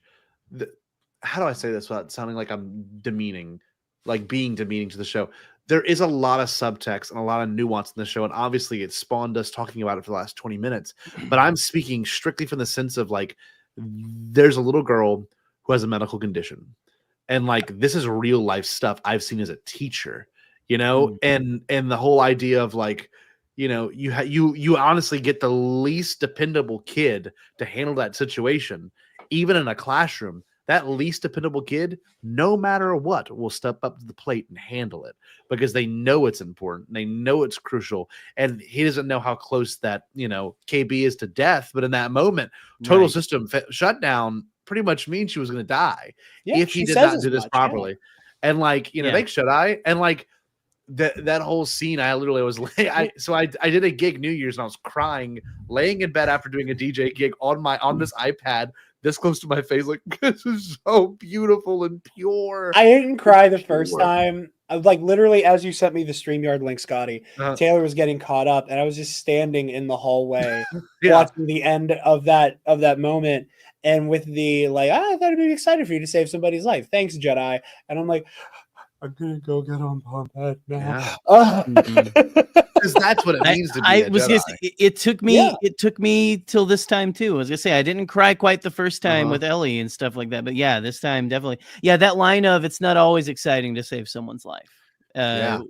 how do I say this without sounding like I'm demeaning, like being demeaning to the show? There is a lot of subtext and a lot of nuance in the show, and obviously it spawned us talking about it for the last 20 minutes. But I'm speaking strictly from the sense of like, there's a little girl who has a medical condition, and like this is real life stuff I've seen as a teacher, and the whole idea of like, you honestly get the least dependable kid to handle that situation, even in a classroom. That least dependable kid, no matter what, will step up to the plate and handle it because they know it's important. They know it's crucial. And he doesn't know how close that, KB is to death. But in that moment, total system shutdown pretty much means she was going to die if he did not do this properly. Yeah. And like, thanks, Jedi. And like that whole scene, I literally was I did a gig New Year's and I was crying, laying in bed after doing a DJ gig on this iPad, this close to my face, like, this is so beautiful and pure. I didn't cry the first time. I was like, literally, as you sent me the StreamYard link, Scotty, Taylor was getting caught up, and I was just standing in the hallway watching the end of that moment, and with the like, I thought it'd be excited for you to save somebody's life. Thanks, Jedi. And I'm like, I'm gonna go get on Bombad now. Because that's what it means to be a Jedi. It took me till this time too. I was gonna say I didn't cry quite the first time with Ellie and stuff like that, but yeah, this time definitely. Yeah, that line of "It's not always exciting to save someone's life." Wonderful.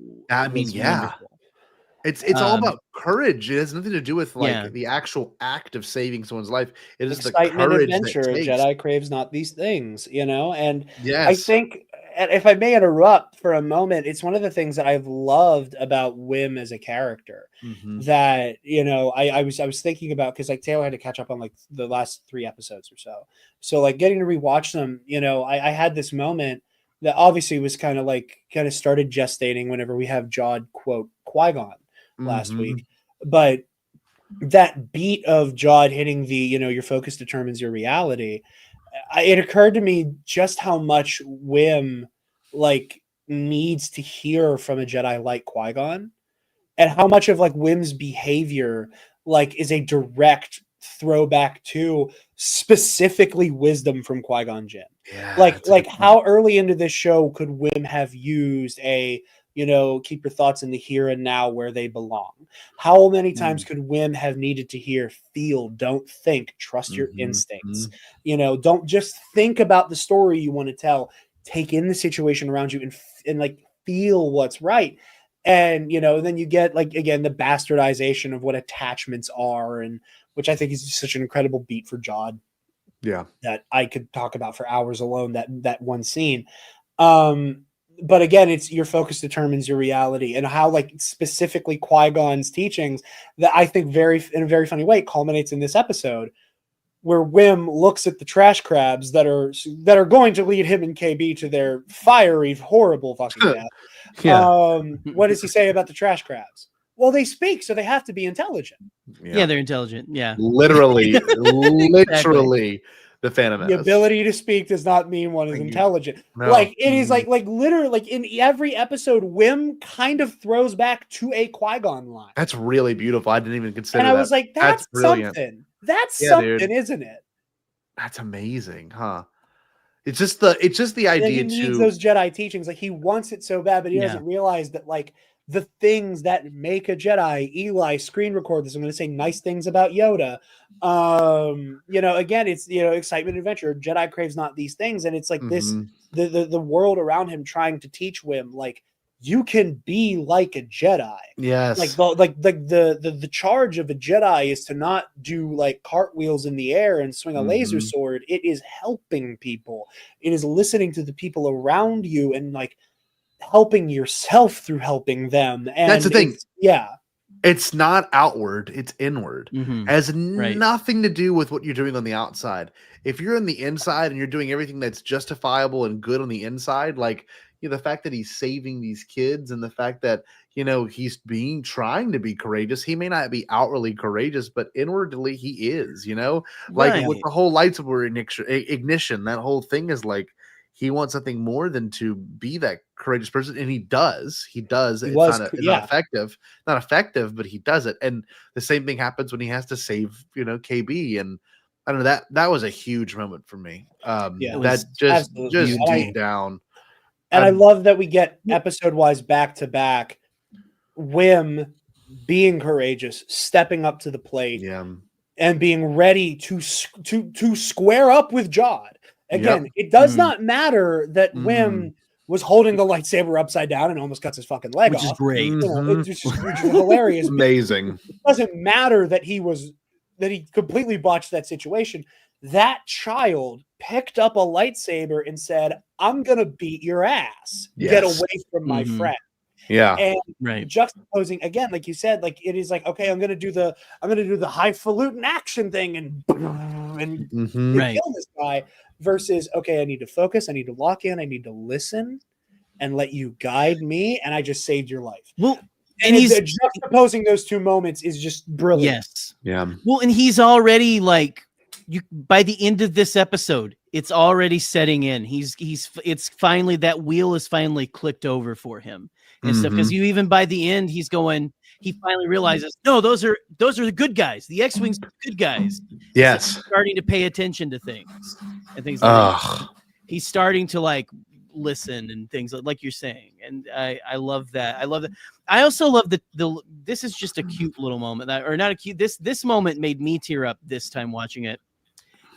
It's all about courage. It has nothing to do with like the actual act of saving someone's life. It is excitement the courage and adventure. That takes. Jedi craves not these things, And I think, if I may interrupt for a moment, it's one of the things that I've loved about Wim as a character. That I was thinking about, because like Taylor had to catch up on like the last 3 episodes or so. So like getting to rewatch them, I had this moment that obviously was kind of started gestating whenever we have Jod quote Qui-Gon last week, but that beat of Jod hitting the your focus determines your reality. It occurred to me just how much Wim like needs to hear from a Jedi like Qui-Gon, and how much of like Wim's behavior like is a direct throwback to specifically wisdom from Qui-Gon Jinn. Like how early into this show could Wim have used a keep your thoughts in the here and now where they belong? How many times could Wim have needed to hear, feel, don't think, trust your instincts? Don't just think about the story you want to tell. Take in the situation around you and like feel what's right. And, then you get like, again, the bastardization of what attachments are, and which I think is just such an incredible beat for Jod. Yeah. That I could talk about for hours alone, that one scene. But again, it's your focus determines your reality, and how like specifically Qui-Gon's teachings that I think in a very funny way culminates in this episode. where Wim looks at the trash crabs that are going to lead him and KB to their fiery, horrible fucking death. Yeah. What does he say about the trash crabs? Well, they speak, so they have to be intelligent. Yeah, they're intelligent. Yeah. Literally, literally the Phantom The Menace. ability to speak does not mean one is intelligent. Like it is like literally like in every episode, Wim kind of throws back to a Qui-Gon line. That's really beautiful. I didn't even consider And that. I was like, that's brilliant. something. That's Yeah, something, dude. isn't it? That's amazing, huh? It's just the idea he needs those Jedi teachings. Like he wants it so bad, but he doesn't realize that like the things that make a Jedi, Eli, screen record this. I'm going to say nice things about Yoda. Again, it's excitement, adventure. Jedi craves not these things, and it's like this the world around him trying to teach Wim like you can be like a Jedi. Yes, like the charge of a Jedi is to not do like cartwheels in the air and swing a laser sword. It is helping people. It is listening to the people around you and like helping yourself through helping them. And that's the thing. It's not outward, it's inward. It has nothing to do with what you're doing on the outside. If you're on the inside and you're doing everything that's justifiable and good on the inside, like the fact that he's saving these kids and the fact that he's trying to be courageous. He may not be outwardly courageous, but inwardly he is. Like with the whole lightsaber ignition, that whole thing is like he wants something more than to be that courageous person, and he does. It's not effective, but he does it. And the same thing happens when he has to save, KB. And I don't know, that was a huge moment for me. That just deep down. And I love that we get episode wise back to back. Wim being courageous, stepping up to the plate, and being ready to square up with Jod. Again, it does not matter that Wim was holding the lightsaber upside down and almost cuts his fucking leg off. Which is great. It's just hilarious. Amazing. It doesn't matter that he completely botched that situation. That child picked up a lightsaber and said, I'm going to beat your ass. Yes. Get away from my friend. Yeah. And juxtaposing again, like you said, like it is like, okay, I'm gonna do the highfalutin action thing and kill this guy versus okay, I need to focus, I need to lock in, I need to listen and let you guide me, and I just saved your life. Well, and he's juxtaposing those two moments is just brilliant. Yes. Yeah. Well, and he's already like by the end of this episode, it's already setting in. It's finally that wheel is finally clicked over for him and stuff. Because even by the end, he finally realizes, no, those are the good guys. The X-Wings are the good guys. Yes. He's starting to pay attention to things and things like that. He's starting to like listen and things like you're saying. And I love that. I love that. I also love this is just a cute little moment or not a cute. This moment made me tear up this time watching it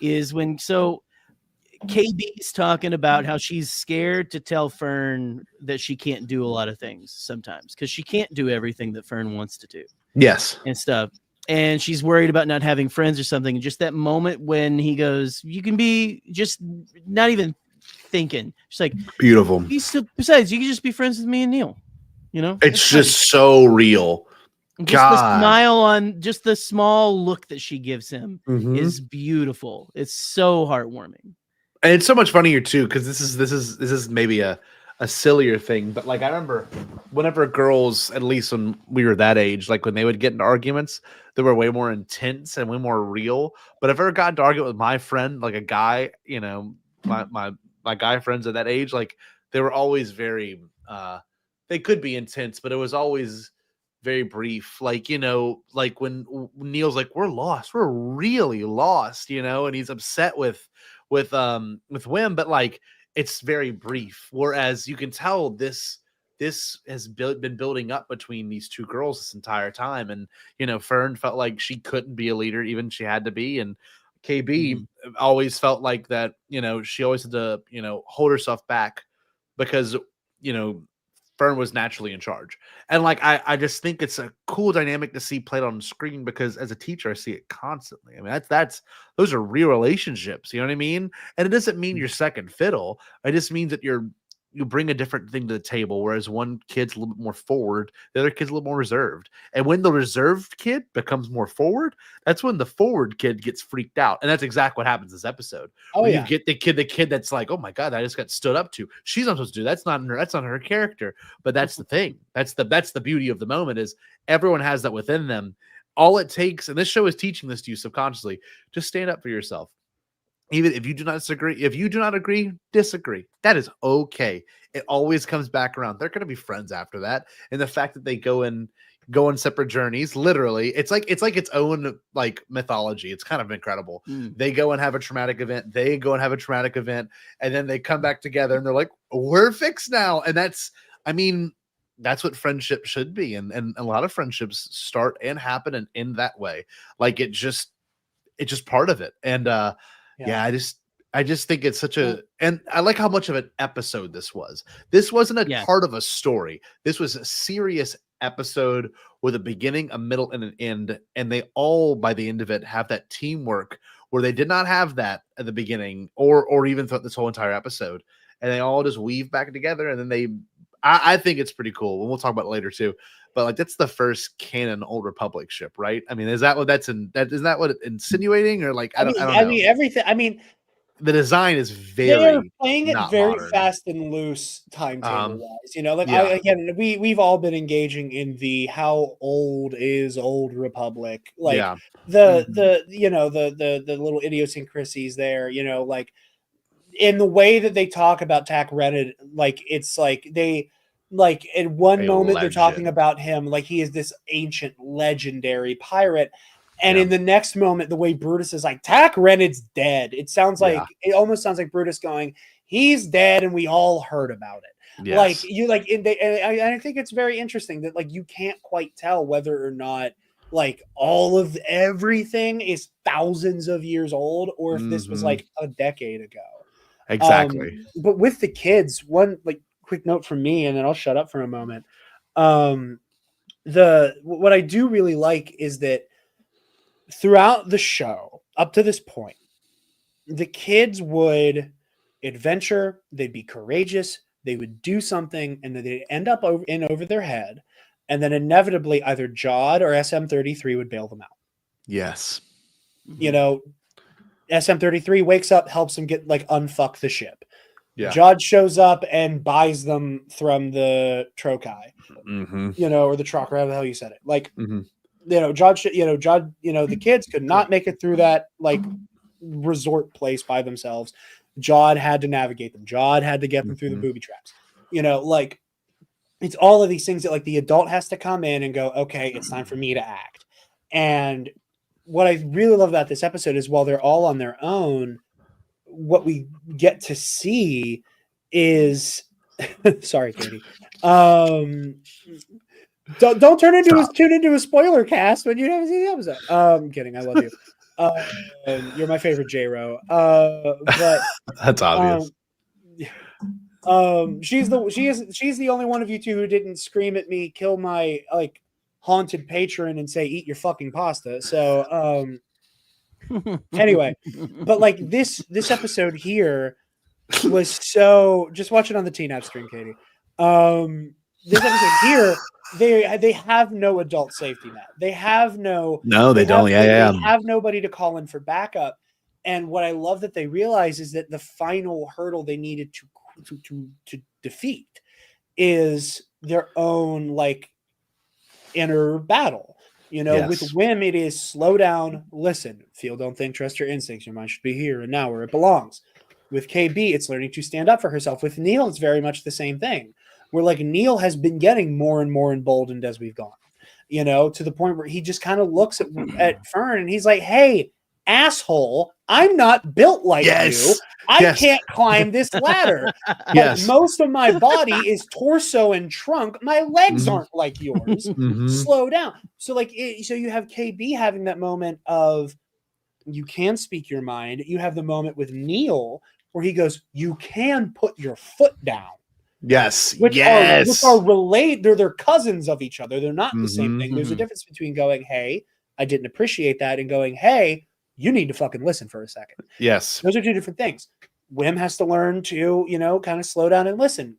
is when KB's talking about how she's scared to tell Fern that she can't do a lot of things sometimes because she can't do everything that Fern wants to do. Yes. And stuff. And she's worried about not having friends or something. And just that moment when he goes, you can be just not even thinking. She's like, beautiful. Besides, you can just be friends with me and Neil. It's just so real. Just the smile on just the small look that she gives him is beautiful. It's so heartwarming. And it's so much funnier too, because this is maybe a sillier thing, but like I remember whenever girls, at least when we were that age, like when they would get into arguments, they were way more intense and way more real. But if I ever got into argument with my friend, like a guy, my guy friends at that age, like they were always very they could be intense, but it was always very brief. Like, like when Neil's like, we're lost, we're really lost, and he's upset with Wim, but like it's very brief. Whereas you can tell this has been building up between these two girls this entire time. And, Fern felt like she couldn't be a leader, even she had to be. And KB always felt like that, she always had to, hold herself back because, Fern was naturally in charge. And like, I just think it's a cool dynamic to see played on screen because as a teacher, I see it constantly. I mean, those are real relationships. You know what I mean? And it doesn't mean you're second fiddle. It just means that you're you bring a different thing to the table, whereas one kid's a little bit more forward, the other kid's a little more reserved. And when the reserved kid becomes more forward, that's when the forward kid gets freaked out. And that's exactly what happens this episode. Oh, where yeah. You get the kid that's like, oh my God, I just got stood up to. She's not supposed to do that's not her character. But that's the thing. That's the beauty of the moment is everyone has that within them. All it takes, and this show is teaching this to you subconsciously, just stand up for yourself. Even if you do not agree, disagree. That is okay. It always comes back around. They're going to be friends after that. And the fact that they go on separate journeys, literally, it's like its own like mythology. It's kind of incredible. They go and have a traumatic event. And then they come back together and they're like, we're fixed now. And that's what friendship should be. And a lot of friendships start and happen and end that way. Like it's just part of it. And yeah, I just think it's such and I like how much of an episode this was. This wasn't a part of a story. This was a serious episode with a beginning, a middle, and an end. And they all, by the end of it, have that teamwork where they did not have that at the beginning or even throughout this whole entire episode. And they all just weave back together. And then I think it's pretty cool. And we'll talk about it later too. But like that's the first canon Old Republic ship, right? I mean, is that what isn't that what it's insinuating or like I don't know. I mean everything. I mean, the design is they're playing it very modern. Fast and loose timetable wise. You know, like we've all been engaging in the how old is Old Republic, like the little idiosyncrasies there. You know, like in the way that they talk about Tak Rened, like it's like they. Like in one moment they're talking about him like he is this ancient legendary pirate, and in the next moment the way Brutus is like Tak Rened's dead. It sounds like it almost sounds like Brutus going, he's dead and we all heard about it. Yes. Like you like and I think it's very interesting that like you can't quite tell whether or not like all of everything is thousands of years old or if this was like a decade ago. Exactly. But with the kids, one like quick note from me and then I'll shut up for a moment. What I do really like is that throughout the show up to this point, the kids would adventure, they'd be courageous, they would do something, and then they'd end up over their head, and then inevitably either Jod or SM-33 would bail them out. Yes. You know, SM-33 wakes up, helps them get like unfuck the ship. Yeah. Jod shows up and buys them from the Trokai, you know, or the Trock, or however the hell you said it. Like, you know, Jod, the kids could not make it through that like resort place by themselves. Jod had to navigate them. Jod had to get them through the booby traps. You know, like it's all of these things that like the adult has to come in and go, okay, it's time for me to act. And what I really love about this episode is while they're all on their own, what we get to see is sorry, Katie. Don't tune into a spoiler cast when you haven't seen the episode. I'm kidding. I love you. You're my favorite J-Ro. But that's obvious. She's the only one of you two who didn't scream at me, kill my like haunted patron, and say eat your fucking pasta. So anyway, but like this episode here was so just watch it on the TNAP stream, Katie. This episode here, they have no adult safety net. They have no they don't. They have nobody to call in for backup. And what I love that they realize is that the final hurdle they needed to defeat is their own like inner battle. You know, with Wim, it is slow down, listen, feel, don't think, trust your instincts. Your mind should be here and now where it belongs. With KB, it's learning to stand up for herself. With Neil, it's very much the same thing. Where like Neil has been getting more and more emboldened as we've gone, you know, to the point where he just kind of looks at Fern and he's like, hey, asshole, I'm not built like you. I can't climb this ladder. Like, most of my body is torso and trunk. My legs aren't like yours. Slow down. So like, so you have KB having that moment of you can speak your mind. You have the moment with Neil where he goes, you can put your foot down. Which are related. They're cousins of each other. They're not the same thing. There's a difference between going, hey, I didn't appreciate that, and going, hey, you need to fucking listen for a second. Yes. Those are two different things. Wim has to learn to, you know, kind of slow down and listen.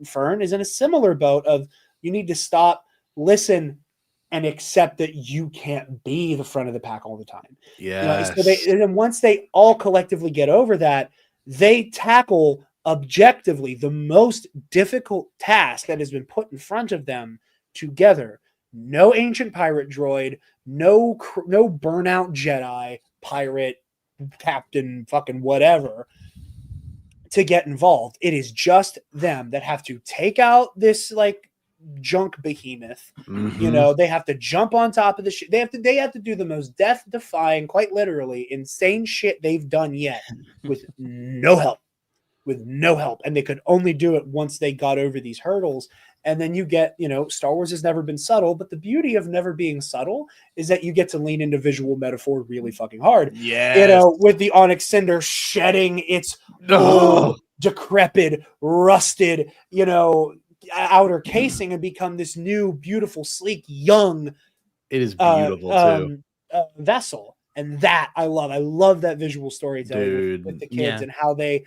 Fern is in a similar boat of you need to stop, listen, and accept that you can't be the front of the pack all the time. Yes. So and then once they all collectively get over that, they tackle objectively the most difficult task that has been put in front of them together. No ancient pirate droid, no burnout Jedi, pirate, captain, fucking whatever, to get involved. It is just them that have to take out this like junk behemoth. They have to jump on top of the shit. They have to do the most death-defying, quite literally, insane shit they've done yet with no help. And they could only do it once they got over these hurdles. And then you get, Star Wars has never been subtle, but the beauty of never being subtle is that you get to lean into visual metaphor really fucking hard. Yeah. With the Onyx Cinder shedding its old, decrepit, rusted, outer casing and become this new, beautiful, sleek, young. It is beautiful too. Vessel. And that I love. I love that visual storytelling with the kids and how they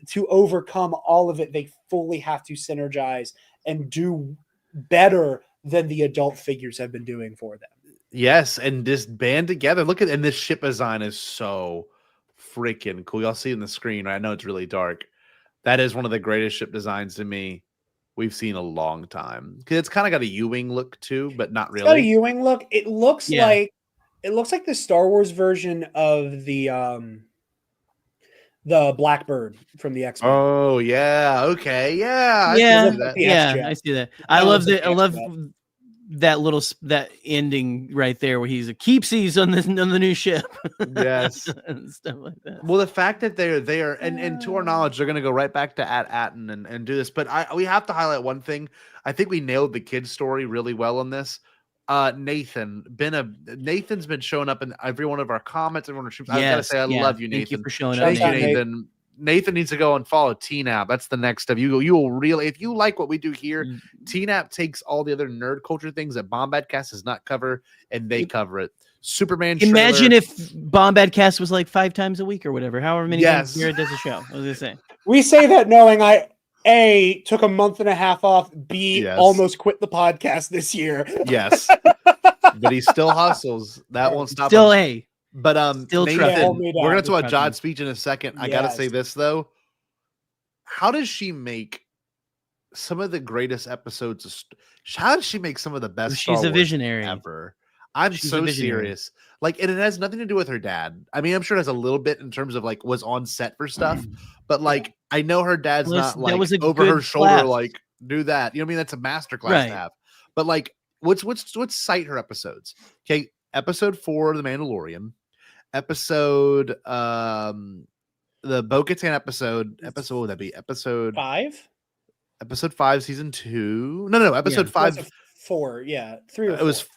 to overcome all of it. They fully have to synergize and do better than the adult figures have been doing for them. Yes, and just band together. Look at, and this ship design is so freaking cool. Y'all see it in the screen, right? I know it's really dark. That is one of the greatest ship designs to me we've seen a long time. Because it's kind of got a U-wing look too, but not really. It's got a U-wing look. It looks like the Star Wars version of the Blackbird from the X-Men. Oh yeah, okay, yeah, I see that. I love that ending right there where he's a keepsies on the new ship. Yes, and stuff like that. Well, the fact that they are, and to our knowledge, they're going to go right back to Atten and do this. But we have to highlight one thing. I think we nailed the kid's story really well on this. Nathan's been showing up in every one of our comments. Everyone, I gotta say, I love you, Nathan. Thank you for showing up. Thank you, Nathan. Nathan needs to go and follow TNAP. That's the next step. You will really, if you like what we do here, TNAP takes all the other nerd culture things that Bombadcast does not cover, and they cover it. Superman. Imagine if Bombadcast was like 5 times a week or whatever. However many times Jarod does a show. What was I saying? We say that knowing A, took a month and a half off, B, almost quit the podcast this year. Yes. But he still hustles. That won't stop him. But still Nathan, we're going to talk about Jod's speech in a second. I got to say this, though. How does she make some of the greatest episodes? How does she make some of the best She's Star a visionary Wars ever? She's so serious. And it has nothing to do with her dad. I mean, I'm sure it has a little bit in terms of was on set for stuff. But I know her dad's not over her shoulder, do that. You know what I mean? That's a masterclass to have. But let's cite her episodes. Okay. Episode 4, The Mandalorian. Episode the Bo-Katan episode. What would that be? Episode 5? Episode 5, season 2. No. Episode 5. 4, yeah. 3 or 4. It was,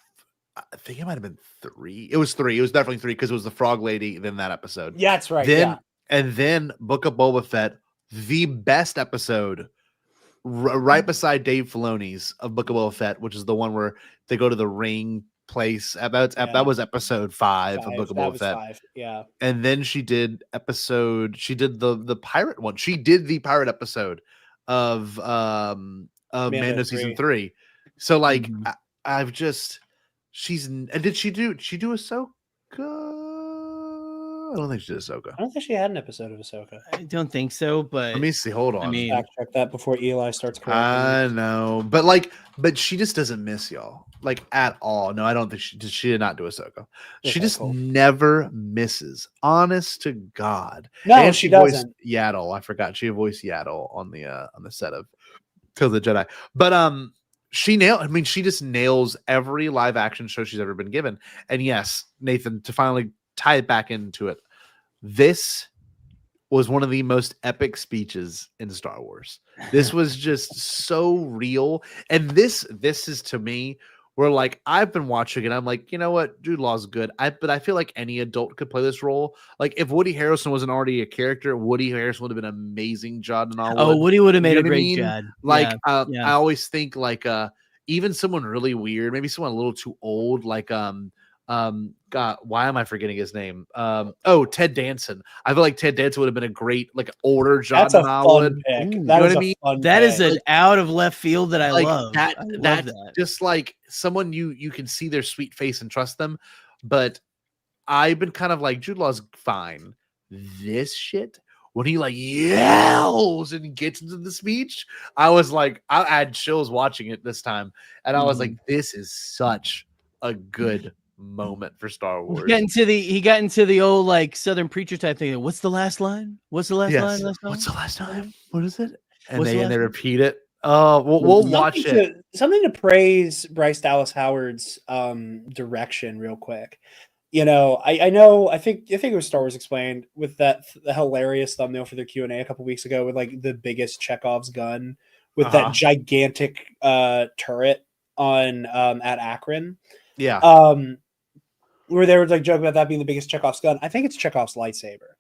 I think it might have been 3. It was 3. It was definitely 3 because it was the Frog Lady, then that episode. Yeah, that's right. And then Book of Boba Fett, the best episode, right beside Dave Filoni's of Book of Boba Fett, which is the one where they go to the ring place. That was episode 5 of Book of Boba Fett. 5, yeah. And then she did the pirate one. She did the pirate episode of Mando season 3. So I've just did she do Ahsoka? I don't think she did Ahsoka. I don't think she had an episode of Ahsoka. I don't think so, but let me see. Hold on. I mean, fact check that before Eli starts correcting. I know, but she just doesn't miss y'all at all. No, I don't think she did not do Ahsoka. She just never misses. Honest to God. No, and she doesn't. Yaddle. I forgot she voiced Yaddle on the set of Kill the Jedi. But she just nails every live action show she's ever been given. And yes, Nathan, to finally tie it back into it, this was one of the most epic speeches in Star Wars. This was just so real. And this is, to me, where I've been watching it, I'm like, you know what, Jude Law's good. But I feel like any adult could play this role. If Woody Harrelson wasn't already a character, Woody Harrelson would have been an amazing Jod and all. Oh, Woody would have made a great Jod. I always think even someone really weird, maybe someone a little too old, God, why am I forgetting his name? Ted Danson. I feel like Ted Danson would have been a great, like, older John That's a Malwood. fun pick. Ooh, You That know is what I a mean? fun That is pick. an out of left field that I Like love. that. I love That's that. just like someone you can see their sweet face and trust them. But I've been kind of like, Jude Law's fine. This shit, when he like yells and gets into the speech, I was like, I had chills watching it this time, and I was like, this is such a good moment for Star Wars. He got into the old like Southern preacher type thing. What's the last line? What's the last line? What's the last time? What is it? And What's the they last line? repeat it. Oh, we'll watch it. Something to praise Bryce Dallas Howard's direction real quick. You know, I know, I think it was Star Wars Explained with the hilarious thumbnail for their Q&A a couple weeks ago with like the biggest Chekhov's gun with that gigantic turret on at Akron. Yeah. Where they were like joking about that being the biggest Chekhov's gun. I think it's Chekhov's lightsaber.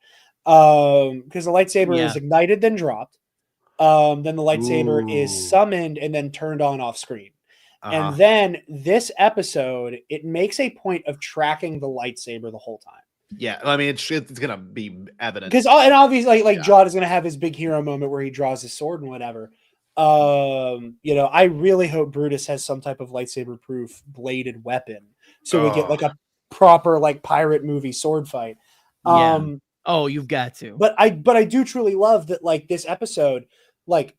Because the lightsaber is ignited, then dropped. Then the lightsaber is summoned and then turned on off screen. And then this episode, it makes a point of tracking the lightsaber the whole time. Yeah, I mean, it's gonna be evident because, and obviously, like Jarod is gonna have his big hero moment where he draws his sword and whatever. You know, I really hope Brutus has some type of lightsaber-proof bladed weapon, so we get like a proper like pirate movie sword fight. Oh, you've got to. But I do truly love that. Like this episode, like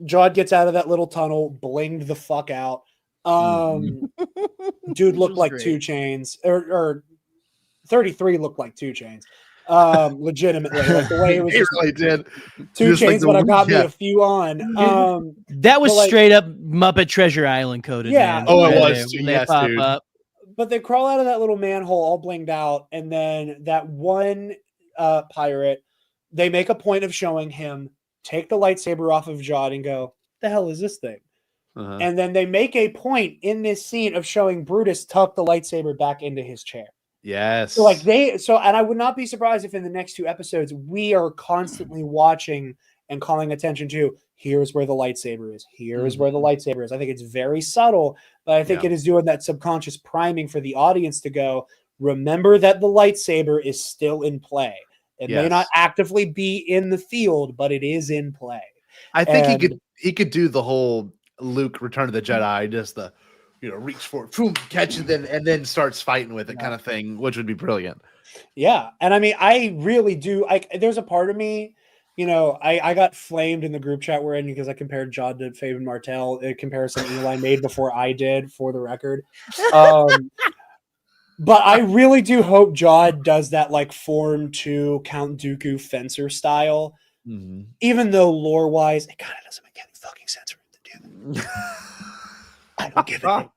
Jarod gets out of that little tunnel, blinged the fuck out. Dude looked like 2 Chainz, or 33 looked like 2 Chainz. Legitimately, like the way it was. He really did. 2 Chainz, like but I got me a few on. That was straight up Muppet Treasure Island coded. Yeah. Man. Oh, it was. When they pop dude. up. But they crawl out of that little manhole all blinged out, and then that one pirate, they make a point of showing him take the lightsaber off of Jarod and go, "The hell is this thing?" And then they make a point in this scene of showing Brutus tuck the lightsaber back into his chair. Yes. So and I would not be surprised if in the next 2 episodes we are constantly watching and calling attention to here's where the lightsaber is. Here's where the lightsaber is. I think it's very subtle, but I think it is doing that subconscious priming for the audience to go, remember that the lightsaber is still in play. It may not actively be in the field, but it is in play. I think he could do the whole Luke Return of the Jedi, just the reach for it, boom, catch it, and then starts fighting with it kind of thing, which would be brilliant. Yeah. And I mean, I really do. There's a part of me, I got flamed in the group chat we're in because I compared Jarod to Fabian Martel, a comparison Eli made before I did, for the record. But I really do hope Jarod does that like Form 2 Count Dooku fencer style, even though lore wise, it kind of doesn't make any fucking sense for him to do that. I don't give it.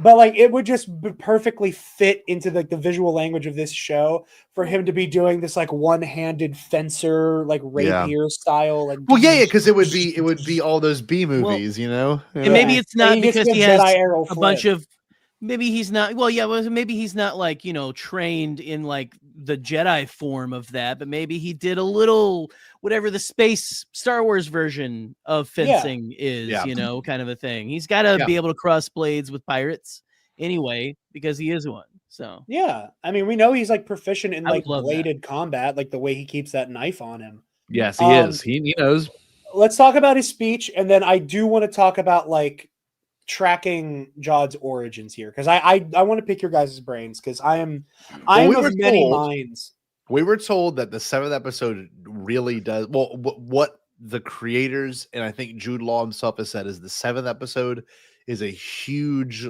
But like it would just perfectly fit into like the visual language of this show for him to be doing this like one-handed fencer, like rapier style. And because it would be all those B movies, And maybe it's not because he has a bunch of. Maybe he's not. Well, yeah. Maybe he's not like trained in like the Jedi form of that. But maybe he did a little whatever the space Star Wars version of fencing is. Kind of a thing. He's got to be able to cross blades with pirates anyway because he is one. So yeah, I mean, we know he's like proficient in like bladed combat, like the way he keeps that knife on him. Yes, he is. He knows. Let's talk about his speech, and then I do want to talk about like tracking Jarod's origins here because I want to pick your guys' brains because I am of many minds. We were told that the 7th episode really does what the creators and I think Jude Law himself has said is the 7th episode is a huge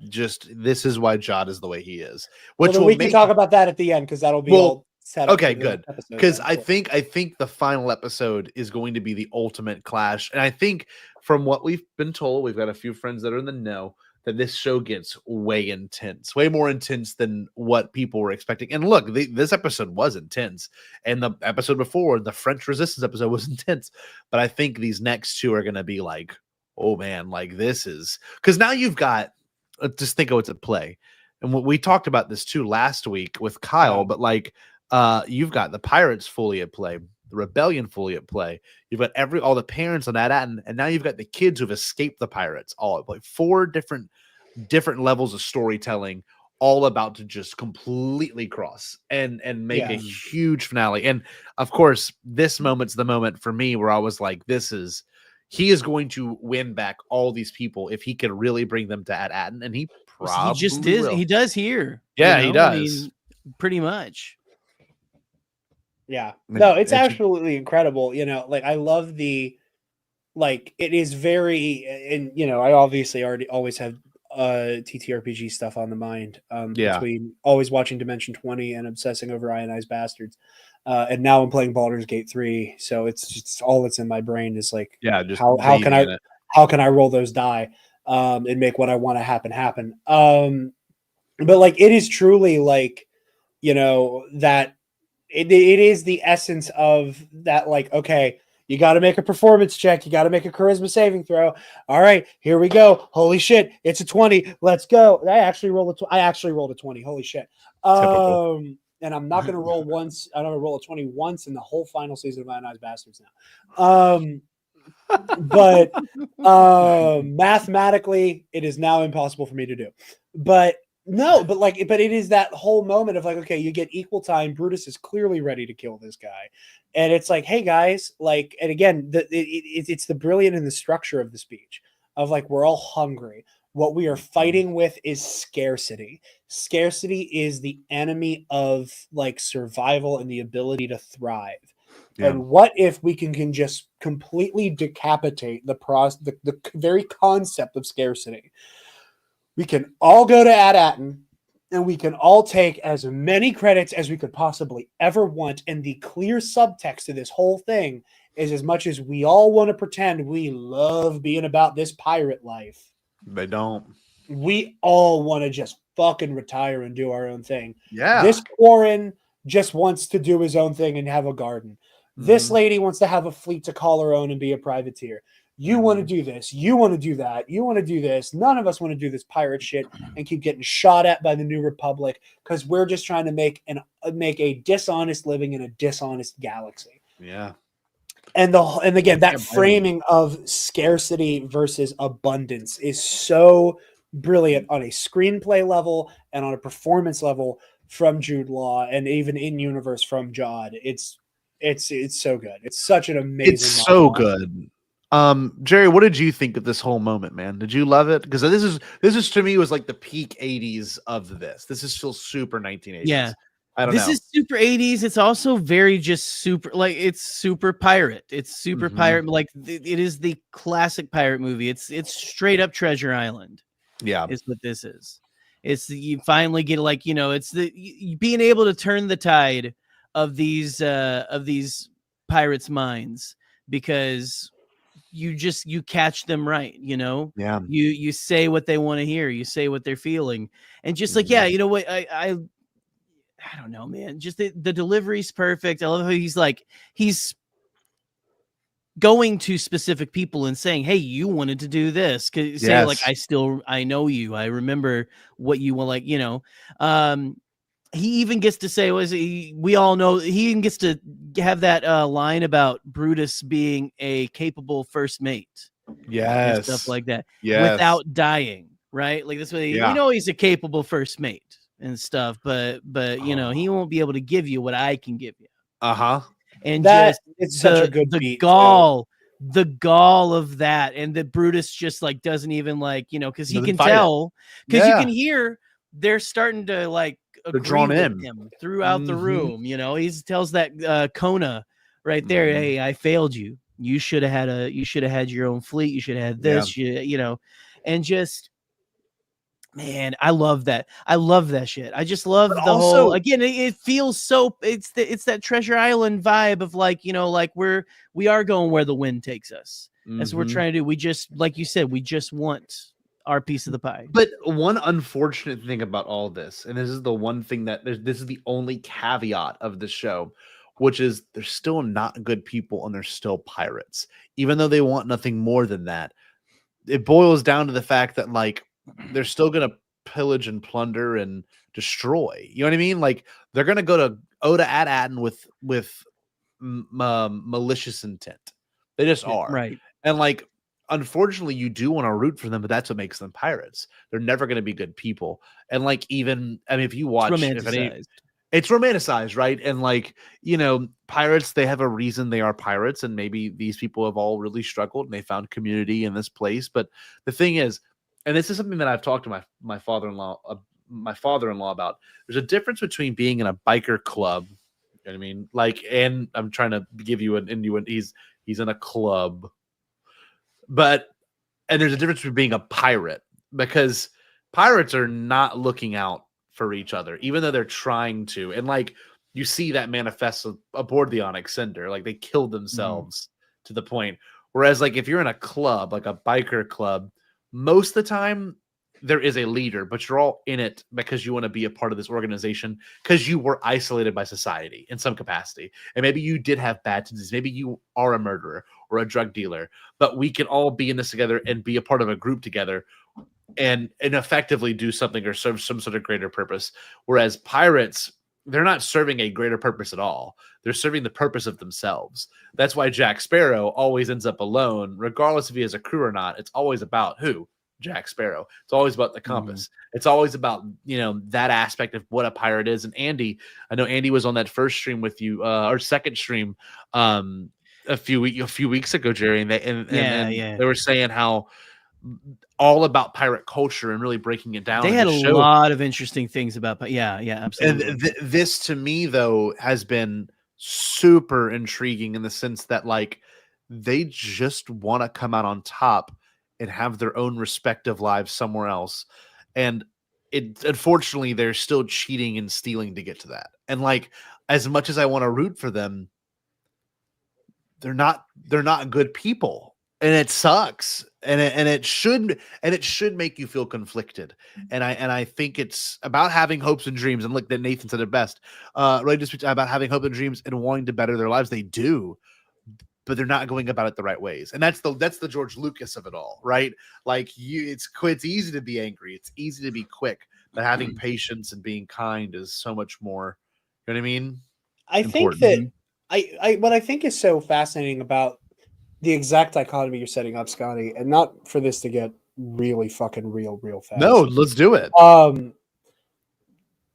just this is why Jarod is the way he is. Which we can talk about that at the end because that'll be all set up. Okay, good. Because I think the final episode is going to be the ultimate clash, and I think from what we've been told, we've got a few friends that are in the know that this show gets way intense, way more intense than what people were expecting. And look, this episode was intense, and the episode before, the French Resistance episode, was intense. But I think these next 2 are going to be like, oh man, like this is because now you've got just think of what's at play, and we talked about this too last week with Kyle, but like you've got the pirates fully at play. The rebellion fully at play. You've got all the parents on that end, and now you've got the kids who've escaped the pirates. All like 4 different levels of storytelling, all about to just completely cross and make a Yeah. huge finale. And of course, this moment's the moment for me where I was like, he is going to win back all these people if he can really bring them to At-Atten, and he probably He just is. will. He does here. Yeah, he does. I mean, pretty much. Yeah. And No, it's it should- absolutely incredible. Like I love it is very, and I obviously always have TTRPG stuff on the mind. Yeah. Between always watching Dimension 20 and obsessing over Ionized Bastards. And now I'm playing Baldur's Gate 3. So it's just all that's in my brain is like, Yeah, just how can bathing in it. how can I roll those die and make what I want to happen. But like it is truly like, that it is the essence of that, like, okay, you got to make a performance check, you got to make a charisma saving throw. All right, here we go. Holy shit, it's a 20. Let's go. I actually rolled a 20. Holy shit. Typical. And I'm not going to roll once. I'm going to roll a 20 once in the whole final season of Ionized Bastards now. But mathematically, it is now impossible for me to do. But it is that whole moment of like, okay, you get equal time. Brutus is clearly ready to kill this guy, and it's like, hey guys, like, and again, it's the brilliant in the structure of the speech of like, we're all hungry. What we are fighting with is scarcity. Scarcity is the enemy of like survival and the ability to thrive. Yeah. And what if we can just completely decapitate the very concept of scarcity? We can all go to At-Atten and we can all take as many credits as we could possibly ever want. And the clear subtext of this whole thing is, as much as we all want to pretend we love being about this pirate life, They don't. we all want to just fucking retire and do our own thing. Yeah. This Quarren just wants to do his own thing and have a garden. This lady wants to have a fleet to call her own and be a privateer. You want to do this. You want to do that. You want to do this. None of us want to do this pirate shit and keep getting shot at by the New Republic because we're just trying to make a dishonest living in a dishonest galaxy. Yeah. And again, that framing of scarcity versus abundance is so brilliant on a screenplay level and on a performance level from Jude Law, and even in universe from Jod. It's so good. It's such an amazing. It's so good. Jerry, what did you think of this whole moment, man? Did you love it? Because this is to me was like the peak 80s of this. This is still super 1980s. Yeah. I don't know. This is super 80s. It's also very just super, like, it's super pirate. It's super pirate. Like, it is the classic pirate movie. It's straight up Treasure Island. Yeah. Is what this is. It's you finally get, like, it's being able to turn the tide of these pirates' minds, because you catch them right. Yeah. You say what they want to hear. You say what they're feeling. And just like, yeah, you know what? I don't know, man. Just the delivery's perfect. I love how he's going to specific people and saying, hey, you wanted to do this. Say, like, I know you. I remember what you want, like, he even gets to say, we all know, he even gets to have that line about Brutus being a capable first mate. Yes. And stuff like that. Yes. Without dying, right? Like, this way, he's a capable first mate and stuff, but he won't be able to give you what I can give you. And it's such a good beat, the gall of that, and that Brutus just like doesn't even like, because he can tell, because you can hear they're starting to like agree drawn with in him throughout the room. He tells that Kona right there, hey, I failed you. You should have had your own fleet. You should have had this, and just, man, I love that. I love that shit. I just love the whole, again, it feels so, it's that Treasure Island vibe of like, like we are going where the wind takes us. That's what we're trying to do. We just, like you said, we just want our piece of the pie. But one unfortunate thing about all this, and this is the one thing this is the only caveat of the show, which is they're still not good people and they're still pirates. Even though they want nothing more than that, it boils down to the fact that, like, they're still going to pillage and plunder and destroy. You know what I mean? Like, they're going to go to At-Atten with malicious intent. They just are. Right. And like, unfortunately, you do want to root for them, but that's what makes them pirates. They're never going to be good people. And like, even, I mean, if you watch, it's romanticized, right? And like, pirates, they have a reason they are pirates, and maybe these people have all really struggled and they found community in this place. But the thing is, and this is something that I've talked to my father-in-law about. There's a difference between being in a biker club. You know what I mean? Like, and I'm trying to give you an innuendo. He's in a club, and there's a difference between being a pirate, because pirates are not looking out for each other, even though they're trying to. And like, you see that manifest aboard the Onyx Cinder. Like, they killed themselves to the point. Whereas like, if you're in a club, like a biker club, most of the time there is a leader, but you're all in it because you want to be a part of this organization, because you were isolated by society in some capacity. And maybe you did have bad tendencies. Maybe you are a murderer or a drug dealer, but we can all be in this together and be a part of a group together and effectively do something or serve some sort of greater purpose. Whereas pirates, they're not serving a greater purpose at all. They're serving the purpose of themselves. That's why Jack Sparrow always ends up alone, regardless if he has a crew or not. It's always about who? Jack Sparrow. It's always about the compass. It's always about, that aspect of what a pirate is. And Andy, I know Andy was on that first stream with you, or second stream, a few weeks ago, Jerry, and they were saying how all about pirate culture and really breaking it down. They had a lot of interesting things about, but yeah, absolutely. And this to me though has been super intriguing in the sense that like, they just want to come out on top and have their own respective lives somewhere else. And unfortunately, they're still cheating and stealing to get to that. And like, as much as I want to root for them, they're not good people. And it sucks. And it should make you feel conflicted. And I think it's about having hopes and dreams. And look, that Nathan said it best, right? Just about having hope and dreams and wanting to better their lives. They do, but they're not going about it the right ways. And that's the George Lucas of it all, right? Like, it's easy to be angry. It's easy to be quick, but having patience and being kind is so much more, you know what I mean? I think that what I think is so fascinating about the exact dichotomy you're setting up, Scotty, and not for this to get really fucking real fast. No, let's do it.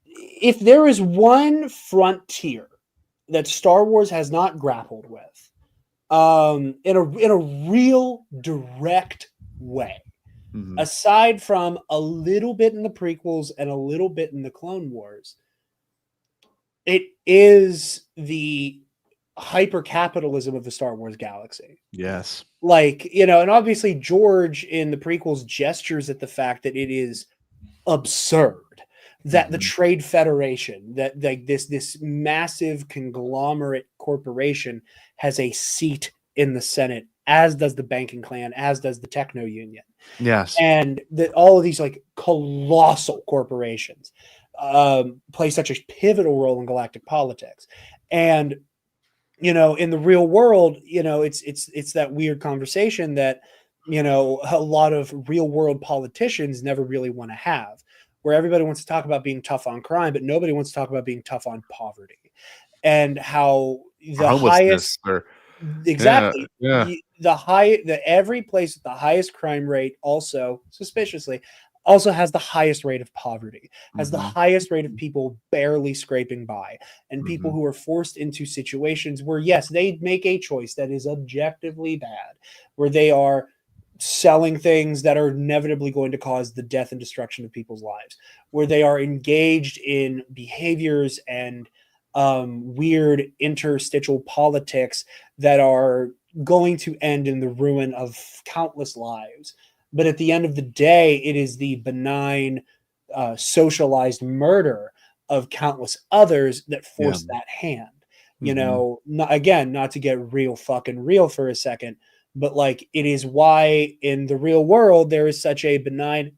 If there is one frontier that Star Wars has not grappled with, in a real direct way, aside from a little bit in the prequels and a little bit in the Clone Wars, it is the hyper-capitalism of the Star Wars galaxy. Yes. Like, and obviously George in the prequels gestures at the fact that it is absurd that the Trade Federation, that like this massive conglomerate corporation has a seat in the Senate, as does the banking clan, as does the Techno Union. Yes. And that all of these like colossal corporations play such a pivotal role in galactic politics. And in the real world, it's that weird conversation that, a lot of real world politicians never really want to have, where everybody wants to talk about being tough on crime, but nobody wants to talk about being tough on poverty and how the highest, exactly. Yeah. Every place with the highest crime rate also suspiciously also has the highest rate of poverty, has the highest rate of people barely scraping by, and people who are forced into situations where, yes, they make a choice that is objectively bad, where they are selling things that are inevitably going to cause the death and destruction of people's lives, where they are engaged in behaviors and weird interstitial politics that are going to end in the ruin of countless lives. But at the end of the day, it is the benign, socialized murder of countless others that force that hand. Not to get real fucking real for a second, but like, it is why in the real world there is such a benign,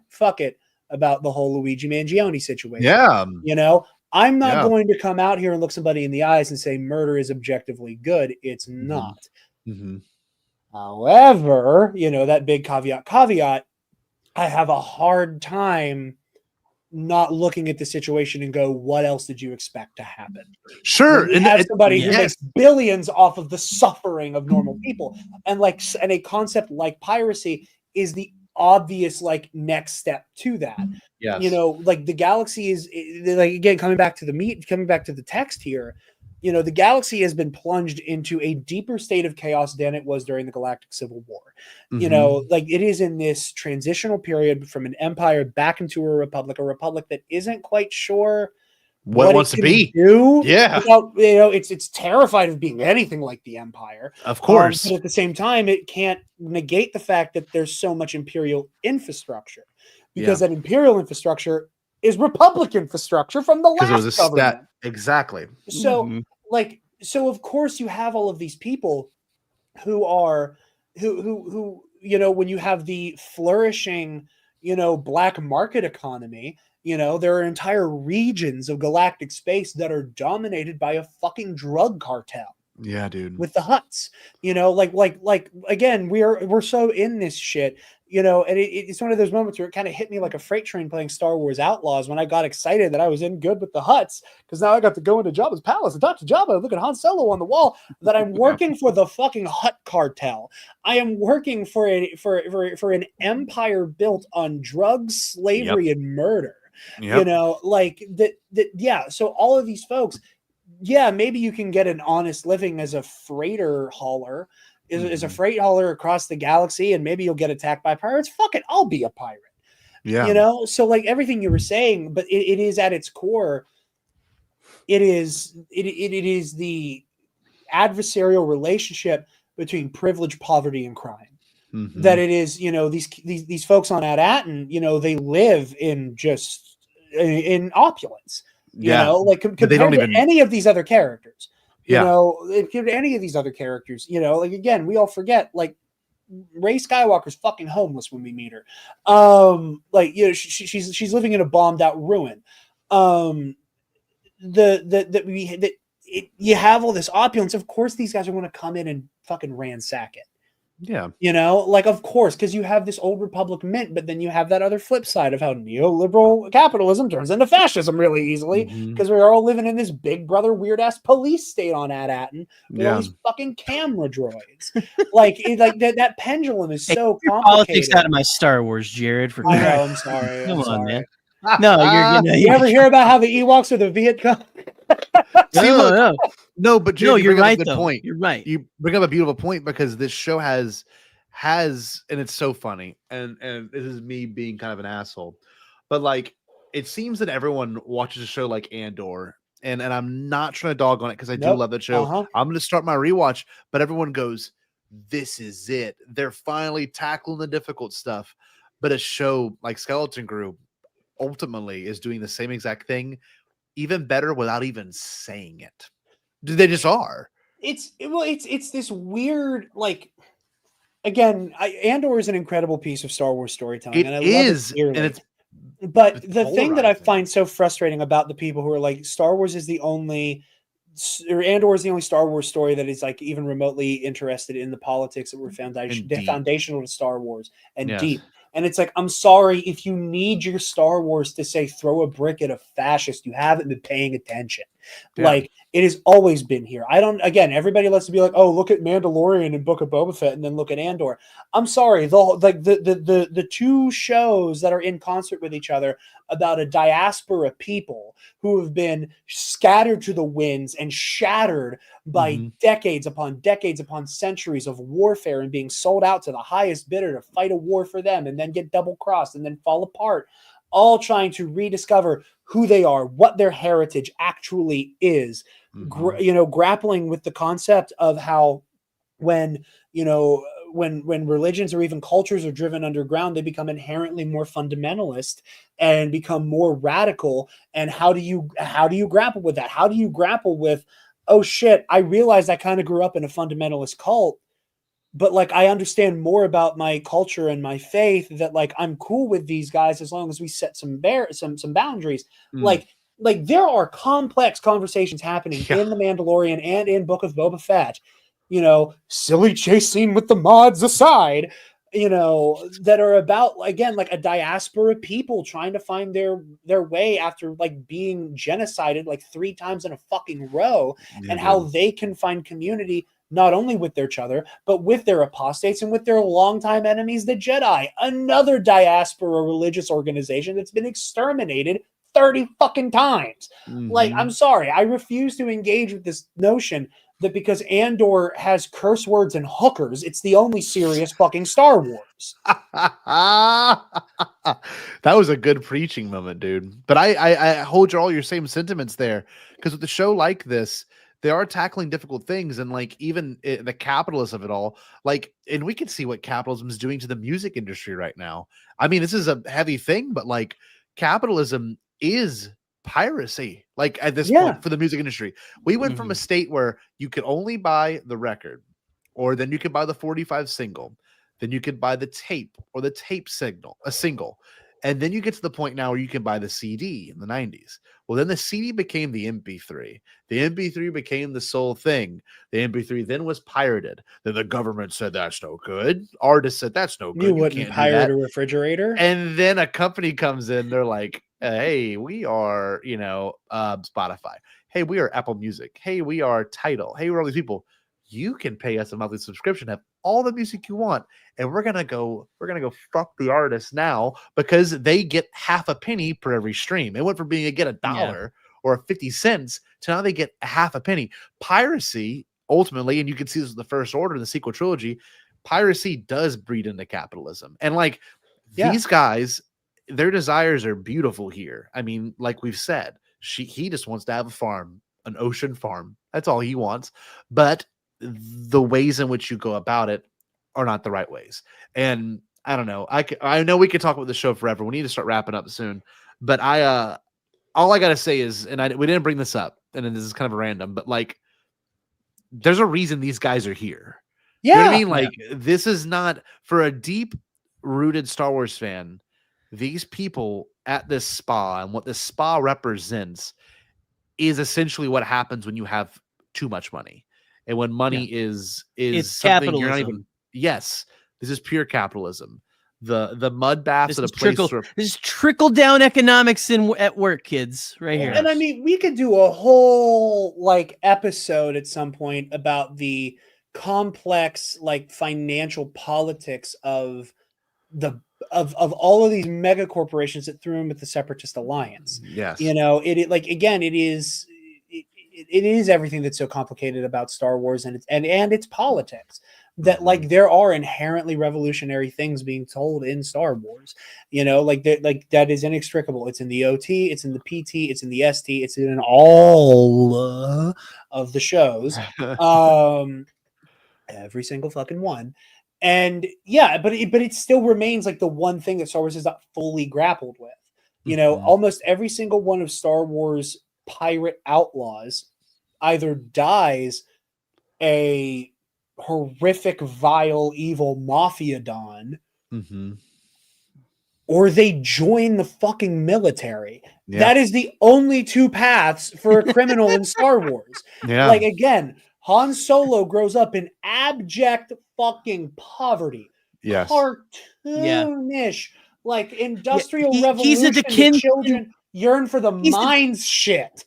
fuck it, about the whole Luigi Mangione situation. Yeah. I'm not going to come out here and look somebody in the eyes and say murder is objectively good. It's not. However, that big caveat, I have a hard time not looking at the situation and go, what else did you expect to happen? Sure. And have somebody who yes. makes billions off of the suffering of normal people. And a concept like piracy is the obvious like next step to that. Yes. You know, like the galaxy is like, again, coming back to the text here, you know, the galaxy has been plunged into a deeper state of chaos than it was during the Galactic Civil War. You know, like it is in this transitional period from an empire back into a republic that isn't quite sure what it wants to be. Yeah. Without, you know, it's terrified of being anything like the empire. Of course. But at the same time, it can't negate the fact that there's so much imperial infrastructure, because that imperial infrastructure is republic infrastructure from the last government. Exactly. So so of course you have all of these people who are who you know, when you have the flourishing, you know, black market economy, you know, there are entire regions of galactic space that are dominated by a fucking drug cartel. Yeah, dude. With the Hutts, you know, like again, we're so in this shit, you know, and it's one of those moments where it kind of hit me like a freight train playing Star Wars Outlaws when I got excited that I was in good with the Hutts, because now I got to go into Jabba's palace and talk to Jabba and look at Han Solo on the wall, that I'm working for the fucking Hutt cartel. I am working for an empire built on drugs, slavery, and murder. You know, like that. Yeah. So all of these folks. Yeah, maybe you can get an honest living as a freighter hauler, is a freight hauler across the galaxy, and maybe you'll get attacked by pirates. Fuck it, I'll be a pirate. Yeah, you know. So like everything you were saying, but it is at its core. It is the adversarial relationship between privilege, poverty, and crime. That it is, you know, these folks on Ad-Atten, you know, they live in opulence. You know, like compared to any of these other characters, you know, compared to any of these other characters, you know, like again, we all forget, like Rey Skywalker's fucking homeless when we meet her. Like, you know, she's living in a bombed out ruin. You have all this opulence. Of course, these guys are going to come in and fucking ransack it. Yeah. You know, like, of course, because you have this old Republic mint, but then you have that other flip side of how neoliberal capitalism turns into fascism really easily, because we're all living in this big brother weird ass police state on Ad-Atten with all these fucking camera droids. That pendulum is so complicated. Politics out of my Star Wars, Jared. I know, I'm sorry. Come on, sorry. Man. No, you ever hear about how the Ewoks are the Viet Cong? No, but Jared, you're right. Good point. You're right. You bring up a beautiful point, because this show has, and it's so funny, and this is me being kind of an asshole, but like it seems that everyone watches a show like Andor, and I'm not trying to dog on it because I do love that show. I'm going to start my rewatch, but everyone goes, "This is it. They're finally tackling the difficult stuff." But a show like Skeleton Crew ultimately is doing the same exact thing, even better without even saying it. They just are. It's this weird, like, again, Andor is an incredible piece of Star Wars storytelling. It is, and it's. But the thing that I find so frustrating about the people who are like, Star Wars is the only, or Andor is the only Star Wars story that is like even remotely interested in the politics that were foundational to Star Wars and deep. And it's like, I'm sorry, if you need your Star Wars to say throw a brick at a fascist, you haven't been paying attention. Like, it has always been here. Everybody loves to be like, oh, look at Mandalorian and Book of Boba Fett, and then look at Andor. I'm sorry, the two shows that are in concert with each other about a diaspora people who have been scattered to the winds and shattered by decades upon centuries of warfare and being sold out to the highest bidder to fight a war for them, and then get double crossed and then fall apart, all trying to rediscover who they are, what their heritage actually is, grappling with the concept of how when religions or even cultures are driven underground, they become inherently more fundamentalist and become more radical. And how do you grapple with that? How do you grapple with, oh shit, I realized I kind of grew up in a fundamentalist cult, but like I understand more about my culture and my faith, that like I'm cool with these guys as long as we set some boundaries. Like there are complex conversations happening in The Mandalorian and in Book of Boba Fett. You know, silly chase scene with the mods aside, that are about, again, like a diaspora people trying to find their way after like being genocided like 3 times in a fucking row, and how they can find community not only with each other, but with their apostates and with their longtime enemies, the Jedi, another diaspora religious organization that's been exterminated 30 fucking times. Like, I'm sorry, I refuse to engage with this notion that because Andor has curse words and hookers, it's the only serious fucking Star Wars. That was a good preaching moment, dude. But I hold all your same sentiments there, because with a show like this, they are tackling difficult things, and like even the capitalism of it all, like, and we can see what capitalism is doing to the music industry right now. I mean, this is a heavy thing, but like capitalism is piracy, like at this point for the music industry. We went from a state where you could only buy the record, or then you could buy the 45 single, then you could buy the tape or the tape single, and then you get to the point now where you can buy the CD in the 90s. Well, then the CD became the MP3. The MP3 became the sole thing. The MP3 then was pirated. Then the government said that's no good. Artists said that's no good. You wouldn't pirate a refrigerator. And then a company comes in. They're like, hey, we are, Spotify. Hey, we are Apple Music. Hey, we are Tidal. Hey, we're all these people. You can pay us a monthly subscription, have all the music you want, and we're gonna go fuck the artists now, because they get half a penny per every stream. It went from being get $1 or 50 cents to now they get a half a penny. Piracy, ultimately, and you can see this in the First Order, the sequel trilogy, piracy does breed into capitalism. And like these guys, their desires are beautiful here. I mean, like we've said, he just wants to have a farm, an ocean farm. That's all he wants. But the ways in which you go about it are not the right ways. And I don't know. I know we could talk about the show forever. We need to start wrapping up soon. But all I gotta say is, and we didn't bring this up, and this is kind of a random, but like, there's a reason these guys are here. You know what I mean? Like, this is not for a deep rooted Star Wars fan. These people at this spa, and what this spa represents, is essentially what happens when you have too much money. And when money is it's something capitalism. you're not even, this is pure capitalism. The mud baths This at a place this is trickle down economics at work, kids, right here. And I mean, we could do a whole like episode at some point about the complex like financial politics of all of these mega corporations that threw in with the Separatist Alliance. Yes. It is everything that's so complicated about Star Wars and its politics, that like there are inherently revolutionary things being told in Star Wars, that is inextricable. It's in the OT, it's in the PT, it's in the ST, it's in all of the shows, every single fucking one. And but it still remains like the one thing that Star Wars is not fully grappled with. Almost every single one of Star Wars pirate outlaws either dies a horrific, vile, evil mafia don, or they join the fucking military. That is the only two paths for a criminal in Star Wars. Like, again, Han Solo grows up in abject fucking poverty. Cartoonish, like industrial revolution. The children yearn for the mines shit.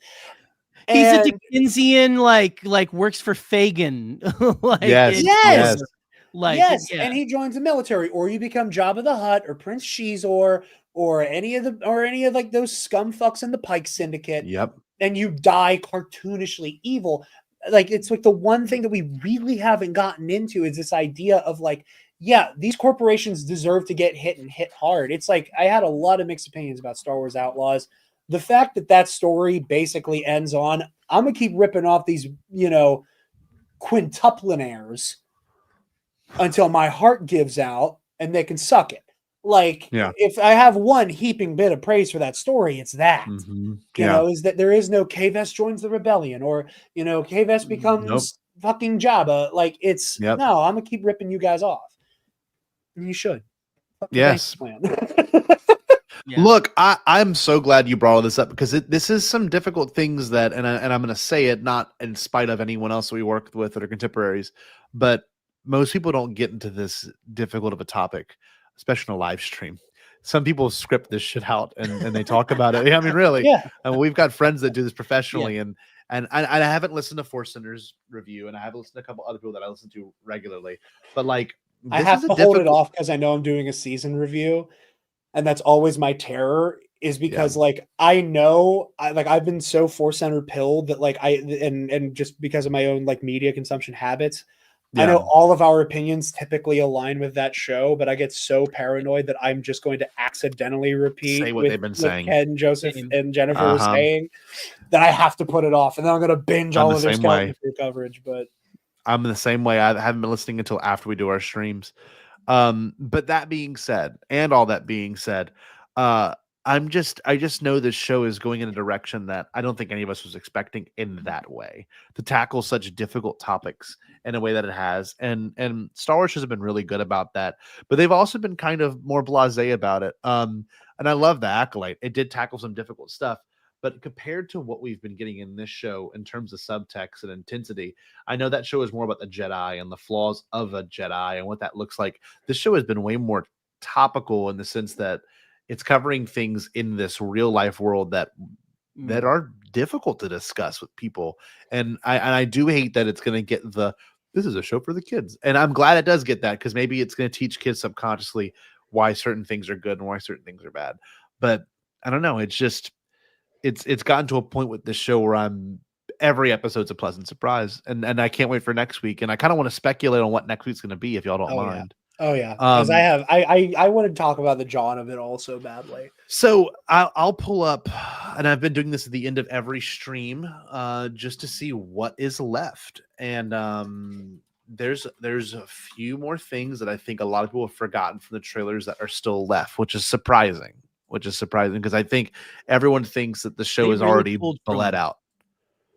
He's a Dickensian, like works for Fagin. Yes. And he joins the military, or you become Jabba the Hutt or Prince Shizor or any of like those scum fucks in the Pike Syndicate. And you die cartoonishly evil. Like, it's like the one thing that we really haven't gotten into is this idea of like, these corporations deserve to get hit and hit hard. It's like, I had a lot of mixed opinions about Star Wars Outlaws. The fact that story basically ends on, I'm going to keep ripping off these, quintuplinaires until my heart gives out and they can suck it. Like, if I have one heaping bit of praise for that story, it's that. Is that there is no K-Vest joins the rebellion, or, K-Vest becomes fucking Jabba. Like, it's, no, I'm going to keep ripping you guys off. And you should. Yes. Look, I'm so glad you brought all this up, because this is some difficult things that, and I'm going to say it not in spite of anyone else we worked with that are contemporaries, but most people don't get into this difficult of a topic, especially in a live stream. Some people script this shit out and they talk about it. I mean, really. Yeah. And we've got friends that do this professionally, and I haven't listened to Force Center's review, and I haven't listened to a couple other people that I listen to regularly. But like, I have to hold it off because I know I'm doing a season review, and that's always my terror. Is because like I know I've been so Force Center pilled that like and just because of my own like media consumption habits. I know all of our opinions typically align with that show, but I get so paranoid that I'm just going to accidentally repeat what they've been saying. Ken, Joseph, and Jennifer were saying that I have to put it off, and then I'm going to binge all of their Skeleton Crew coverage. But I'm in the same way. I haven't been listening until after we do our streams. But that being said, and all that being said, I just know this show is going in a direction that I don't think any of us was expecting in that way, to tackle such difficult topics in a way that it has. And Star Wars has been really good about that, but they've also been kind of more blasé about it. And I love the accolade. It did tackle some difficult stuff, but compared to what we've been getting in this show in terms of subtext and intensity, I know that show is more about the Jedi and the flaws of a Jedi and what that looks like. This show has been way more topical in the sense that it's covering things in this real life world that are difficult to discuss with people. And I do hate that it's going to get this is a show for the kids. And I'm glad it does get that, because maybe it's going to teach kids subconsciously why certain things are good and why certain things are bad. But I don't know. It's just, it's gotten to a point with this show where every episode's a pleasant surprise. And I can't wait for next week. And I kind of want to speculate on what next week's going to be, if y'all don't mind. Oh yeah, because I want to talk about the John of it all so badly. So I'll pull up, and I've been doing this at the end of every stream, just to see what is left. And there's a few more things that I think a lot of people have forgotten from the trailers that are still left, which is surprising. Because I think everyone thinks that the show is already bled out.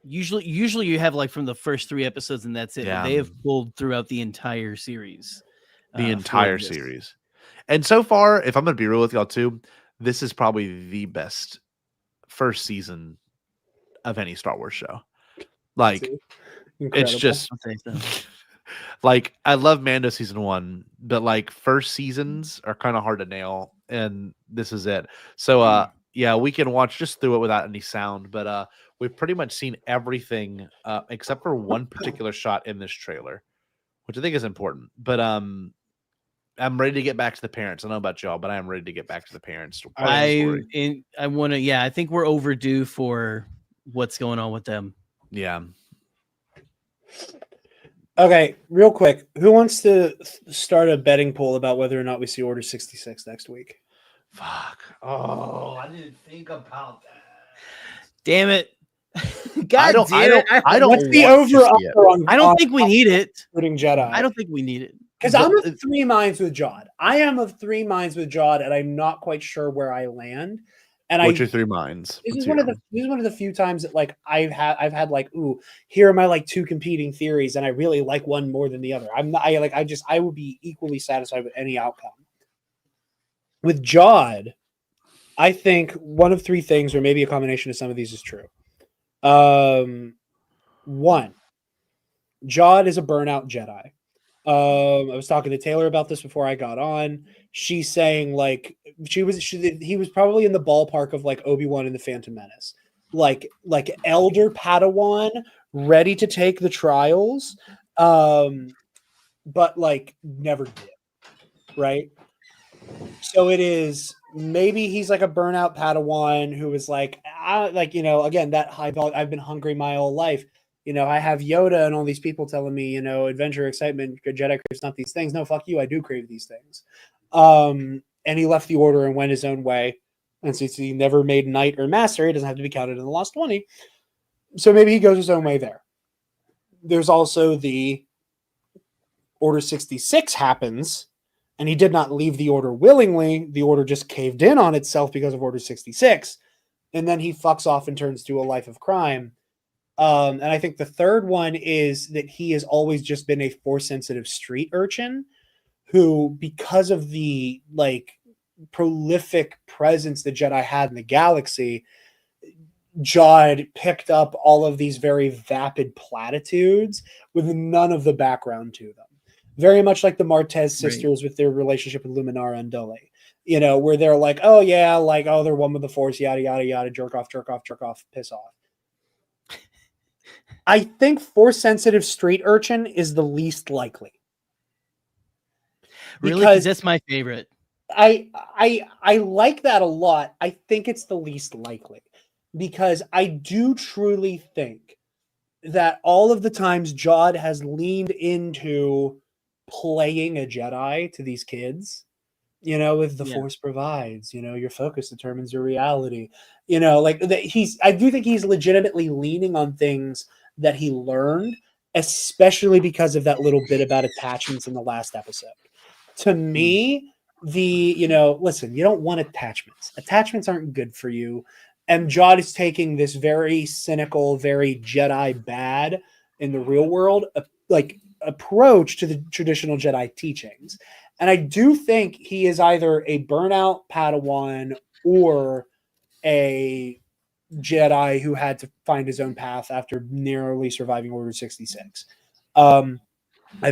Usually you have like from the first 3 episodes and that's it. Yeah. They have pulled throughout the entire series. The entire series. And so far, if I'm going to be real with y'all too, this is probably the best first season of any Star Wars show. Like, it's just like, I love Mando season 1, but like first seasons are kind of hard to nail, and this is it. So yeah, we can watch just through it without any sound, but we've pretty much seen everything except for one particular shot in this trailer, which I think is important. But I'm ready to get back to the parents. I don't know about y'all, but I am ready to get back to the parents. I want to. Yeah, I think we're overdue for what's going on with them. Yeah. Okay, real quick, who wants to start a betting poll about whether or not we see Order 66 next week? Fuck. Oh, I didn't think about that. Damn it. God damn it. I don't. What's the over? I don't think we need it. Including Jedi. I don't think we need it. Because I'm of 3 minds with Jarod. I am of 3 minds with Jarod, and I'm not quite sure where I land. And what's your 3 minds? This is one of the few times that like I've had like, ooh, here are my like 2 competing theories, and I really like one more than the other. I would be equally satisfied with any outcome. With Jarod, I think one of 3 things, or maybe a combination of some of these, is true. 1, Jarod is a burnout Jedi. I was talking to Taylor about this before I got on. She's saying like he was probably in the ballpark of like Obi-Wan in the Phantom Menace, like elder Padawan, ready to take the trials, but like never did, right? So it is, maybe he's like a burnout Padawan who was like again, that high volume. I've been hungry my whole life. I have Yoda and all these people telling me, adventure, excitement, Jedi craves not these things. No, fuck you. I do crave these things. And he left the order and went his own way. And since he never made knight or master, he doesn't have to be counted in the Lost 20. So maybe he goes his own way there. There's also the Order 66 happens, and he did not leave the order willingly. The order just caved in on itself because of Order 66. And then he fucks off and turns to a life of crime. And I think the third one is that he has always just been a Force-sensitive street urchin who, because of the like prolific presence the Jedi had in the galaxy, Jarod picked up all of these very vapid platitudes with none of the background to them. very much like the Martez sisters with their relationship with Luminara and Dole. You know, where they're like, oh yeah, like, oh, they're one with the Force, yada yada yada, jerk off, piss off. I think Force sensitive street urchin is the least likely. Really, because that's my favorite. I like that a lot. I think it's the least likely because I do truly think that all of the times Jarod has leaned into playing a Jedi to these kids, you know, with the Force provides, you know, your focus determines your reality, you know, like that I do think he's legitimately leaning on things that he learned, especially because of that little bit about attachments in the last episode. To me, listen, you don't want attachments. Attachments aren't good for you. And Jarod is taking this very cynical, very Jedi bad in the real world, approach to the traditional Jedi teachings. And I do think he is either a burnout Padawan or a Jedi who had to find his own path after narrowly surviving Order 66. I've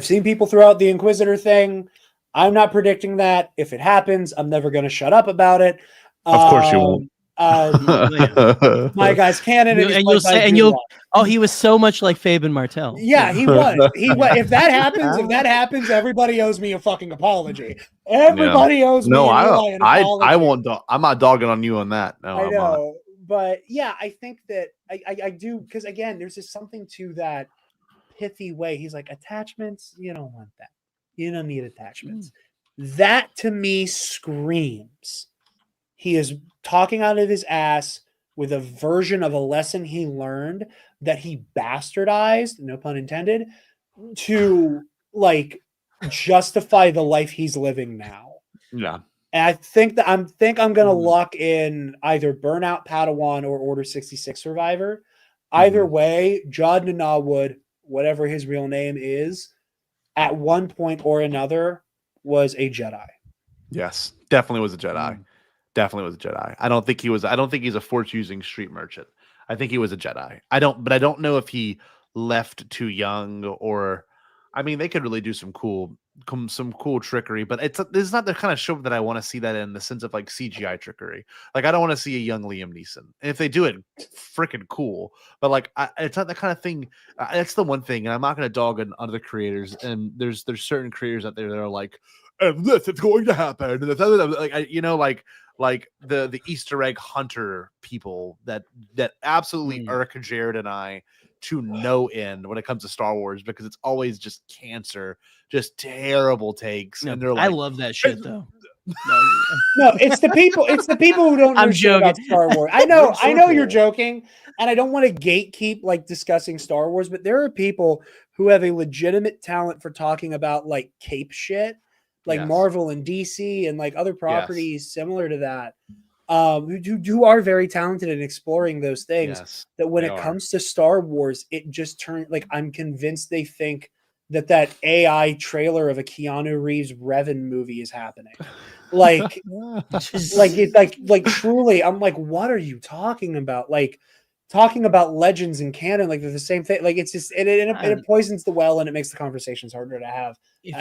seen people throw out the Inquisitor thing. I'm not predicting that. If it happens, I'm never going to shut up about it. Of course you won't. My guy's canon, oh, he was so much like Fabian Martell. Yeah, he was. If that happens, everybody owes me a fucking apology. Everybody owes me an apology. I won't. I'm not dogging on you on that. No, I know, but yeah, I think that I do, because again, there's just something to that pithy way. He's like, attachments, you don't want that. You don't need attachments. That to me screams he is talking out of his ass with a version of a lesson he learned that he bastardized, no pun intended, to like justify the life he's living now. Yeah. And I think I'm going to lock in either Burnout Padawan or Order 66 Survivor. Either way, Jod Nanawood, whatever his real name is, at one point or another was a Jedi. Yes, definitely was a Jedi. Definitely was a Jedi. I don't think he's a Force using street merchant. I think he was a Jedi. I don't know if he left too young, or I mean, they could really do some cool trickery, but it's not the kind of show that I want to see that in the sense of like CGI trickery. Like, I don't want to see a young Liam Neeson. And if they do it, freaking cool. But like, it's not the kind of thing. That's the one thing, and I'm not going to dog on other creators. And there's certain creators out there that are like, and this is going to happen. And like the Easter egg hunter people that absolutely irk Jarod and I to no end when it comes to Star Wars, because it's always just cancer, just terrible takes. No, and they're like, I love that shit though. No, it's the people who don't know shit about Star Wars. I know you're joking, and I don't want to gatekeep like discussing Star Wars, but there are people who have a legitimate talent for talking about like cape shit, like Marvel and DC and like other properties similar to that. Who are very talented in exploring those things. That when it comes to Star Wars, it just turned like, I'm convinced they think that AI trailer of a Keanu Reeves Revan movie is happening. Like, like truly, I'm like, what are you talking about? Like, talking about legends and canon, like they're the same thing. Like, it's just it poisons the well, and it makes the conversations harder to have. If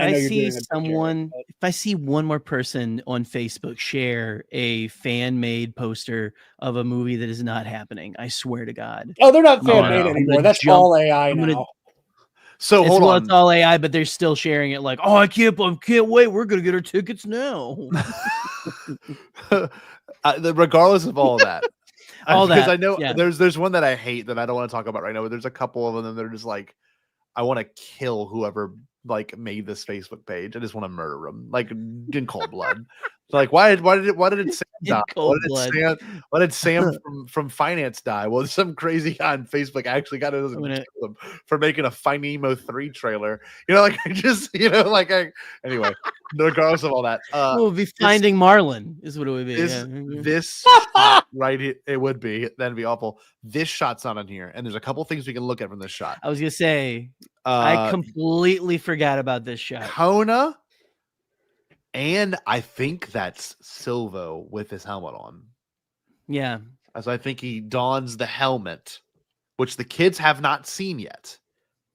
I see one more person on Facebook share a fan-made poster of a movie that is not happening, I swear to God. Oh, they're not fan-made anymore. That's all AI now. So hold on. It's all AI, but they're still sharing it like, oh, I can't wait. We're gonna get our tickets now. Regardless of all that. Because I know there's one that I hate that I don't want to talk about right now, but there's a couple of them that are just like, I want to kill whoever like made this Facebook page. I just want to murder them, like in cold blood. Like, why did it Sam die? Why did Sam from finance die? Well, some crazy guy on Facebook actually got it for making a Finding Nemo 3 trailer. You know, like anyway, regardless of all that, we'll be Finding Marlin is what it would be. This right here, it would be. That'd be awful. This shot's not on here, and there's a couple things we can look at from this shot. I was gonna say, I completely forgot about this shot. Kona. And I think that's Silvo with his helmet on. Yeah. As I think he dons the helmet, which the kids have not seen yet.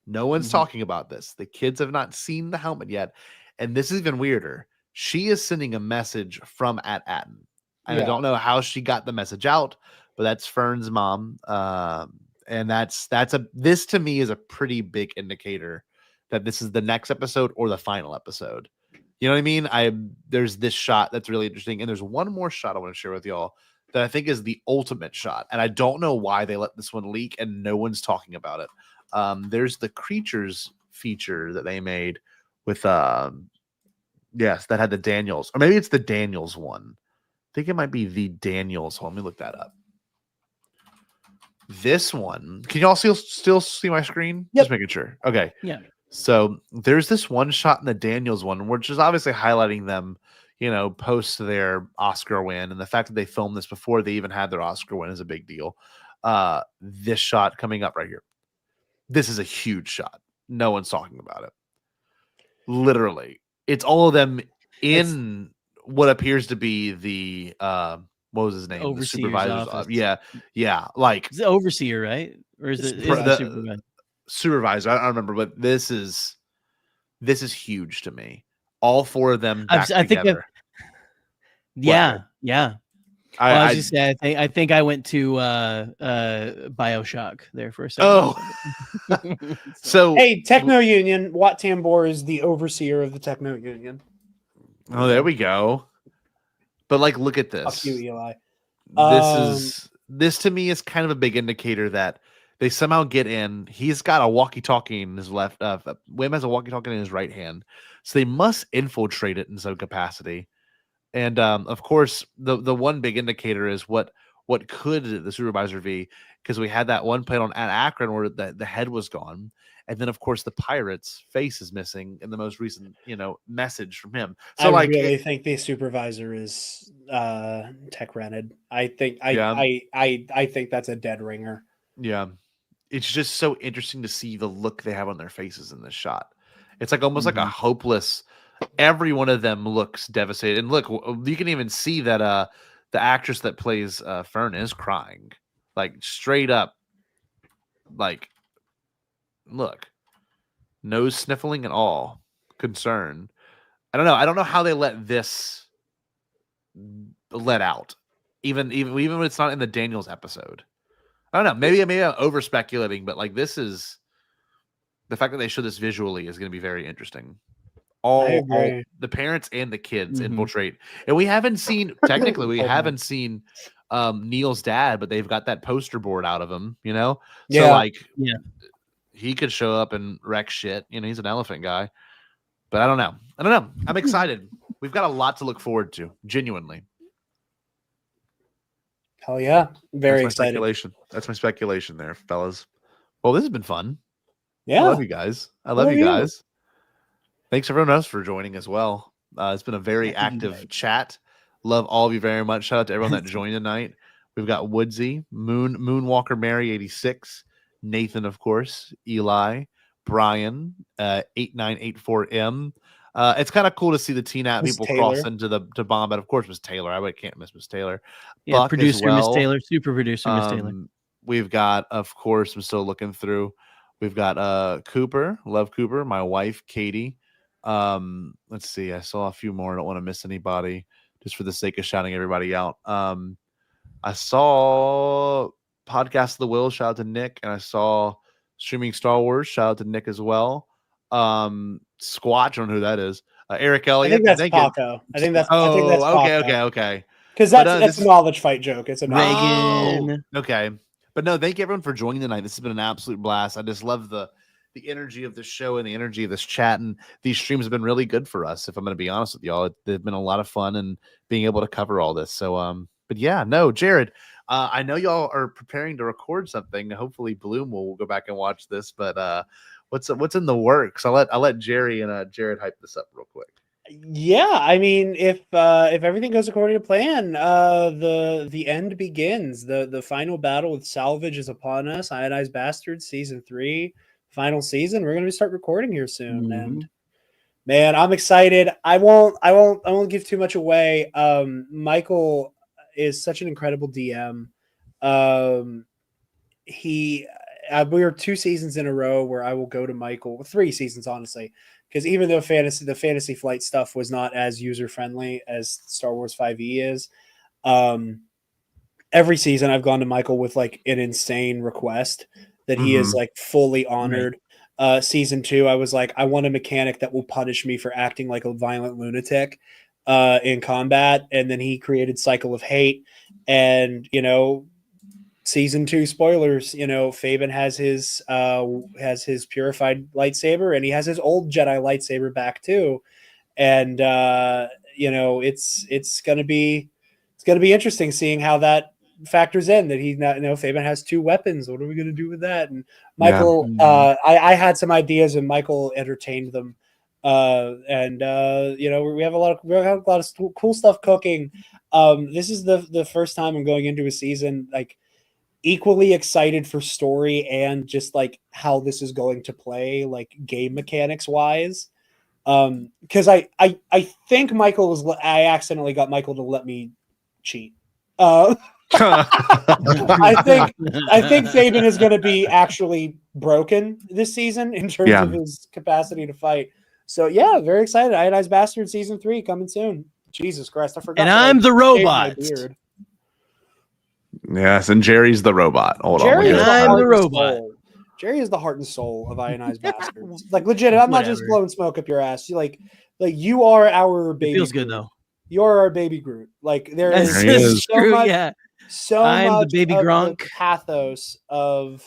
No one's talking about this. The kids have not seen the helmet yet. And this is even weirder. She is sending a message from Atten. And I don't know how she got the message out, but that's Fern's mom. And this to me is a pretty big indicator that this is the next episode or the final episode. You know what I mean? There's this shot that's really interesting. And there's one more shot I want to share with y'all that I think is the ultimate shot. And I don't know why they let this one leak and no one's talking about it. There's the creatures feature that they made with yes, that had the Daniels, or maybe it's the Daniels one. I think it might be the Daniels one. Let me look that up. This one, can y'all still see my screen? Yep. Just making sure. Okay. Yeah. So there's this one shot in the Daniels one, which is obviously highlighting them, post their Oscar win, and the fact that they filmed this before they even had their Oscar win is a big deal. This shot coming up right here. This is a huge shot. No one's talking about it. Literally. It's all of them in what appears to be the what was his name? Overseer's the supervisor's office. Yeah. Like it's the overseer, right? Or is it the supervisor? I don't remember, but this is huge to me. All four of them back together. Yeah. I was just saying, I think I went to BioShock there for a second. Oh, so hey, Techno Union. Wat Tambor is the overseer of the Techno Union. Oh, there we go. But like, look at this. Fuck you, Eli. This to me is kind of a big indicator that they somehow get in. He's got a walkie-talkie in his left. Wim has a walkie-talkie in his right hand, so they must infiltrate it in some capacity. And of course, the one big indicator is what could the supervisor be, because we had that one plane at Akron where the head was gone, and then of course the pirate's face is missing in the most recent message from him. So I really think the supervisor is tech rented. I think I think that's a dead ringer. Yeah, it's just so interesting to see the look they have on their faces in this shot. It's like almost like a hopeless. Every one of them looks devastated, and look, you can even see that the actress that plays Fern is crying, like straight up, like look, no sniffling at all, concern. I don't know how they let this let out, even when it's not in the Daniels episode. I don't know, maybe I'm over speculating, but like this is the fact that they show this visually is going to be very interesting. All the parents and the kids infiltrate, and we haven't seen Neil's dad, but they've got that poster board out of him, so he could show up and wreck shit. He's an elephant guy, but I don't know. I'm excited. We've got a lot to look forward to, genuinely. Hell yeah, very excited. That's my speculation there, fellas. Well, this has been fun. Yeah, I love you guys. Thanks everyone else for joining as well. It's been a very active chat. Love all of you very much. Shout out to everyone that joined tonight. We've got Woodsy, Moonwalker Mary 86, Nathan, of course, Eli, Brian, 8984M. It's kind of cool to see the TNAT people cross into to Bombad. Of course, Miss Taylor. I can't miss Miss Taylor. Yeah, Buck producer Miss Taylor, super producer Miss Taylor. We've got, of course, I'm still looking through. We've got Cooper, love Cooper, my wife, Katie. Let's see. I saw a few more. I don't want to miss anybody just for the sake of shouting everybody out. I saw Podcast of the Will. Shout out to Nick. And I saw Streaming Star Wars. Shout out to Nick as well. Squatch. I don't know who that is. Eric Elliott. I think that's Paco. I think that's okay. Because that's a knowledge fight joke. It's a Reagan. Okay. But no, thank you everyone for joining tonight. This has been an absolute blast. I just love the energy of the show and the energy of this chat, and these streams have been really good for us. If I'm going to be honest with y'all, they've been a lot of fun and being able to cover all this. So, but yeah, no, Jarod, I know y'all are preparing to record something. Hopefully Bloom will go back and watch this, but what's in the works? I'll let Jerry and Jarod hype this up real quick. Yeah, I mean, if everything goes according to plan, the end begins. The final battle with Salvage is upon us. Ionized Bastards season 3, final season. We're gonna start recording here soon, and man, I'm excited. I won't give too much away. Michael is such an incredible DM. we were 2 seasons in a row where I will go to Michael, 3 seasons honestly, because even though the Fantasy Flight stuff was not as user friendly as Star Wars 5e is, every season I've gone to Michael with like an insane request that he is like fully honored. Season 2, I was like, I want a mechanic that will punish me for acting like a violent lunatic in combat, and then he created Cycle of Hate, and season 2 spoilers, Fabian has his purified lightsaber, and he has his old Jedi lightsaber back too, and it's gonna be interesting seeing how that factors in, that he now Fabian has 2 weapons. What are we gonna do with that? And Michael, I had some ideas and Michael entertained them. We have a lot of cool stuff cooking. This is the first time I'm going into a season like equally excited for story and just like how this is going to play, like game mechanics wise. Because I think I accidentally got Michael to let me cheat. I think Fabian is going to be actually broken this season in terms of his capacity to fight. So yeah, very excited. Ionized Bastard season 3 coming soon. Jesus Christ, I forgot. And I'm the robot. Yes, and Jerry's the robot. Hold Jerry on. I'm the robot. Jerry is the heart and soul of Ionized Bastards. Like legit, I'm not just blowing smoke up your ass. You like you are our baby. It feels Groot. good though. You're our baby Groot. Like there is so true, much. Yeah. So I'm much the baby of Gronk. the pathos of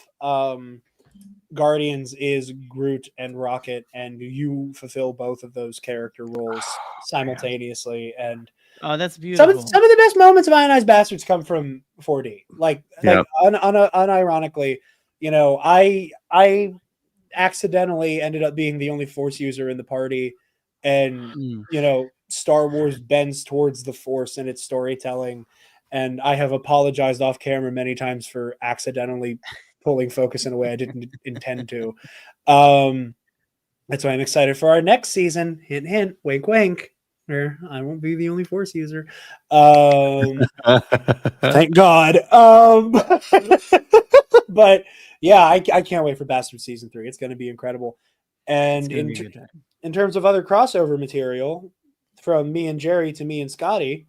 Guardians is Groot and Rocket, and you fulfill both of those character roles simultaneously. And oh, that's beautiful. Some of the best moments of Ionized Bastards come from 4D. Unironically, I accidentally ended up being the only Force user in the party, and Star Wars bends towards the Force and its storytelling. And I have apologized off camera many times for accidentally pulling focus in a way I didn't intend to. That's why I'm excited for our next season. Hint, hint, wink, wink. Where I won't be the only Force user. Thank God. But yeah, I can't wait for Bastard season 3. It's going to be incredible. And in terms of other crossover material, from me and Jerry to me and Scotty,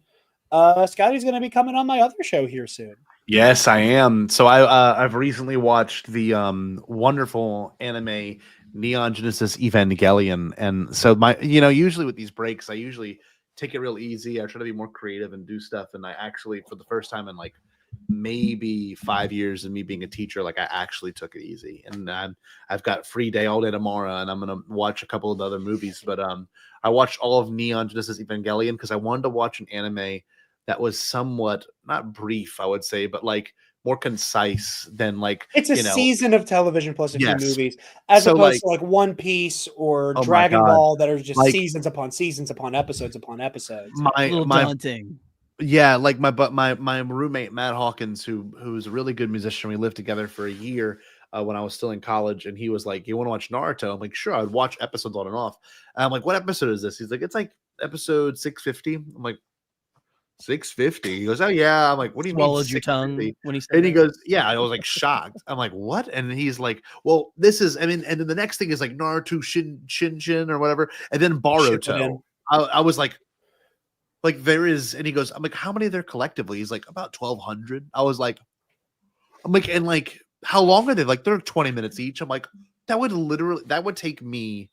Scotty's going to be coming on my other show here soon. Yes, I am. So I've recently watched the wonderful anime Neon Genesis Evangelion, and so usually with these breaks, I usually take it real easy. I try to be more creative and do stuff, and I actually, for the first time in like maybe 5 years of me being a teacher, like I actually took it easy, and I've got free day all day tomorrow, and I'm gonna watch a couple of the other movies. But I watched all of Neon Genesis Evangelion because I wanted to watch an anime that was somewhat not brief, I would say, but like more concise than like it's a season of television plus a few movies, as opposed to like One Piece or Dragon Ball that are just seasons upon seasons upon episodes upon episodes. Daunting. Yeah, like my roommate Matt Hawkins, who's a really good musician. We lived together for a year when I was still in college, and he was like, "You want to watch Naruto?" I'm like, "Sure." I'd watch episodes on and off. And I'm like, "What episode is this?" He's like, "It's like episode 650." I'm like, 650. He goes, "Oh yeah." I'm like, "What do you mean?" Swallowed your tongue when he said and he goes, "Yeah." I was like shocked. I'm like, "What?" And he's like, "Well, this is." I mean, and then the next thing is like Naruto Shinshin or whatever, and then Boruto. I was like there is, and he goes, I'm like, "How many are there collectively?" He's like, "About 1,200." I'm like, and like, how long are they? Like, they're 20 minutes each. I'm like, that would take me,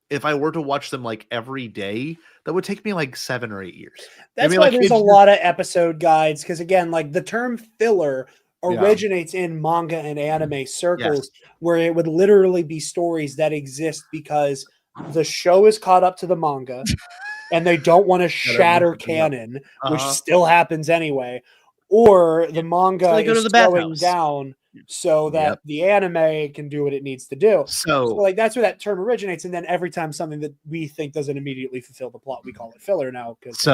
if I were to watch them like every day, that would take me like 7 or 8 years. That's why there's a lot of episode guides, because again, like the term filler originates in manga and anime circles, where it would literally be stories that exist because the show is caught up to the manga and they don't want to shatter canon, which still happens anyway, or the manga is slowing down so that the anime can do what it needs to do. So like that's where that term originates. And then every time something that we think doesn't immediately fulfill the plot, we call it filler now, because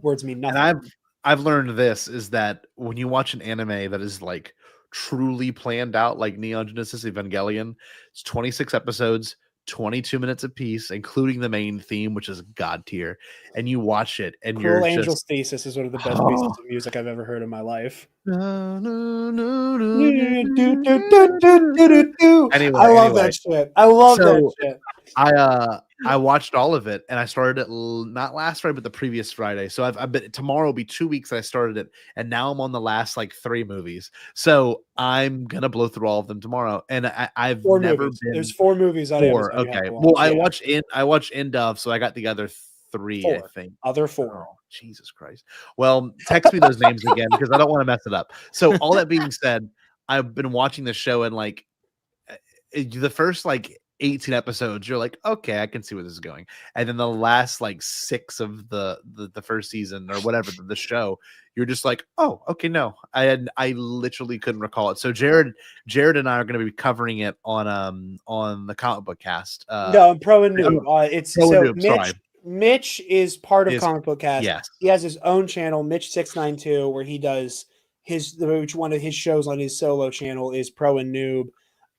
words mean nothing. And I've learned this, is that when you watch an anime that is like truly planned out, like Neon Genesis Evangelion, it's 26 episodes, 22 minutes apiece, including the main theme, which is god tier, and you watch it, and Cruel you're Angel's just Thesis is one of the best pieces of music I've ever heard in my life. Anyway, I love that shit. I love that shit. I watched all of it, and I started it not last Friday, but the previous Friday. So I've been tomorrow will be 2 weeks I started it, and now I'm on the last like 3 movies. So I'm gonna blow through all of them tomorrow. And I've 4 never movies. been There's 4 movies on 4. Amazon you have Okay. to Well, watch. I watched End of, so I got the other 3. 4. I think. Other 4. Oh, Jesus Christ. Well, text me those names again because I don't want to mess it up. So all that being said, I've been watching the show, and like the first like 18 episodes, you're like, okay, I can see where this is going. And then the last like 6 of the first season or whatever the show, you're just like, oh, okay, no. I literally couldn't recall it. So Jarod and I are going to be covering it on the comic book cast. No, I'm Pro and Noob. It's Pro so and Noob, Mitch is part of Comic Book Cast. Yes. He has his own channel, Mitch692, where he does which one of his shows on his solo channel is Pro and Noob.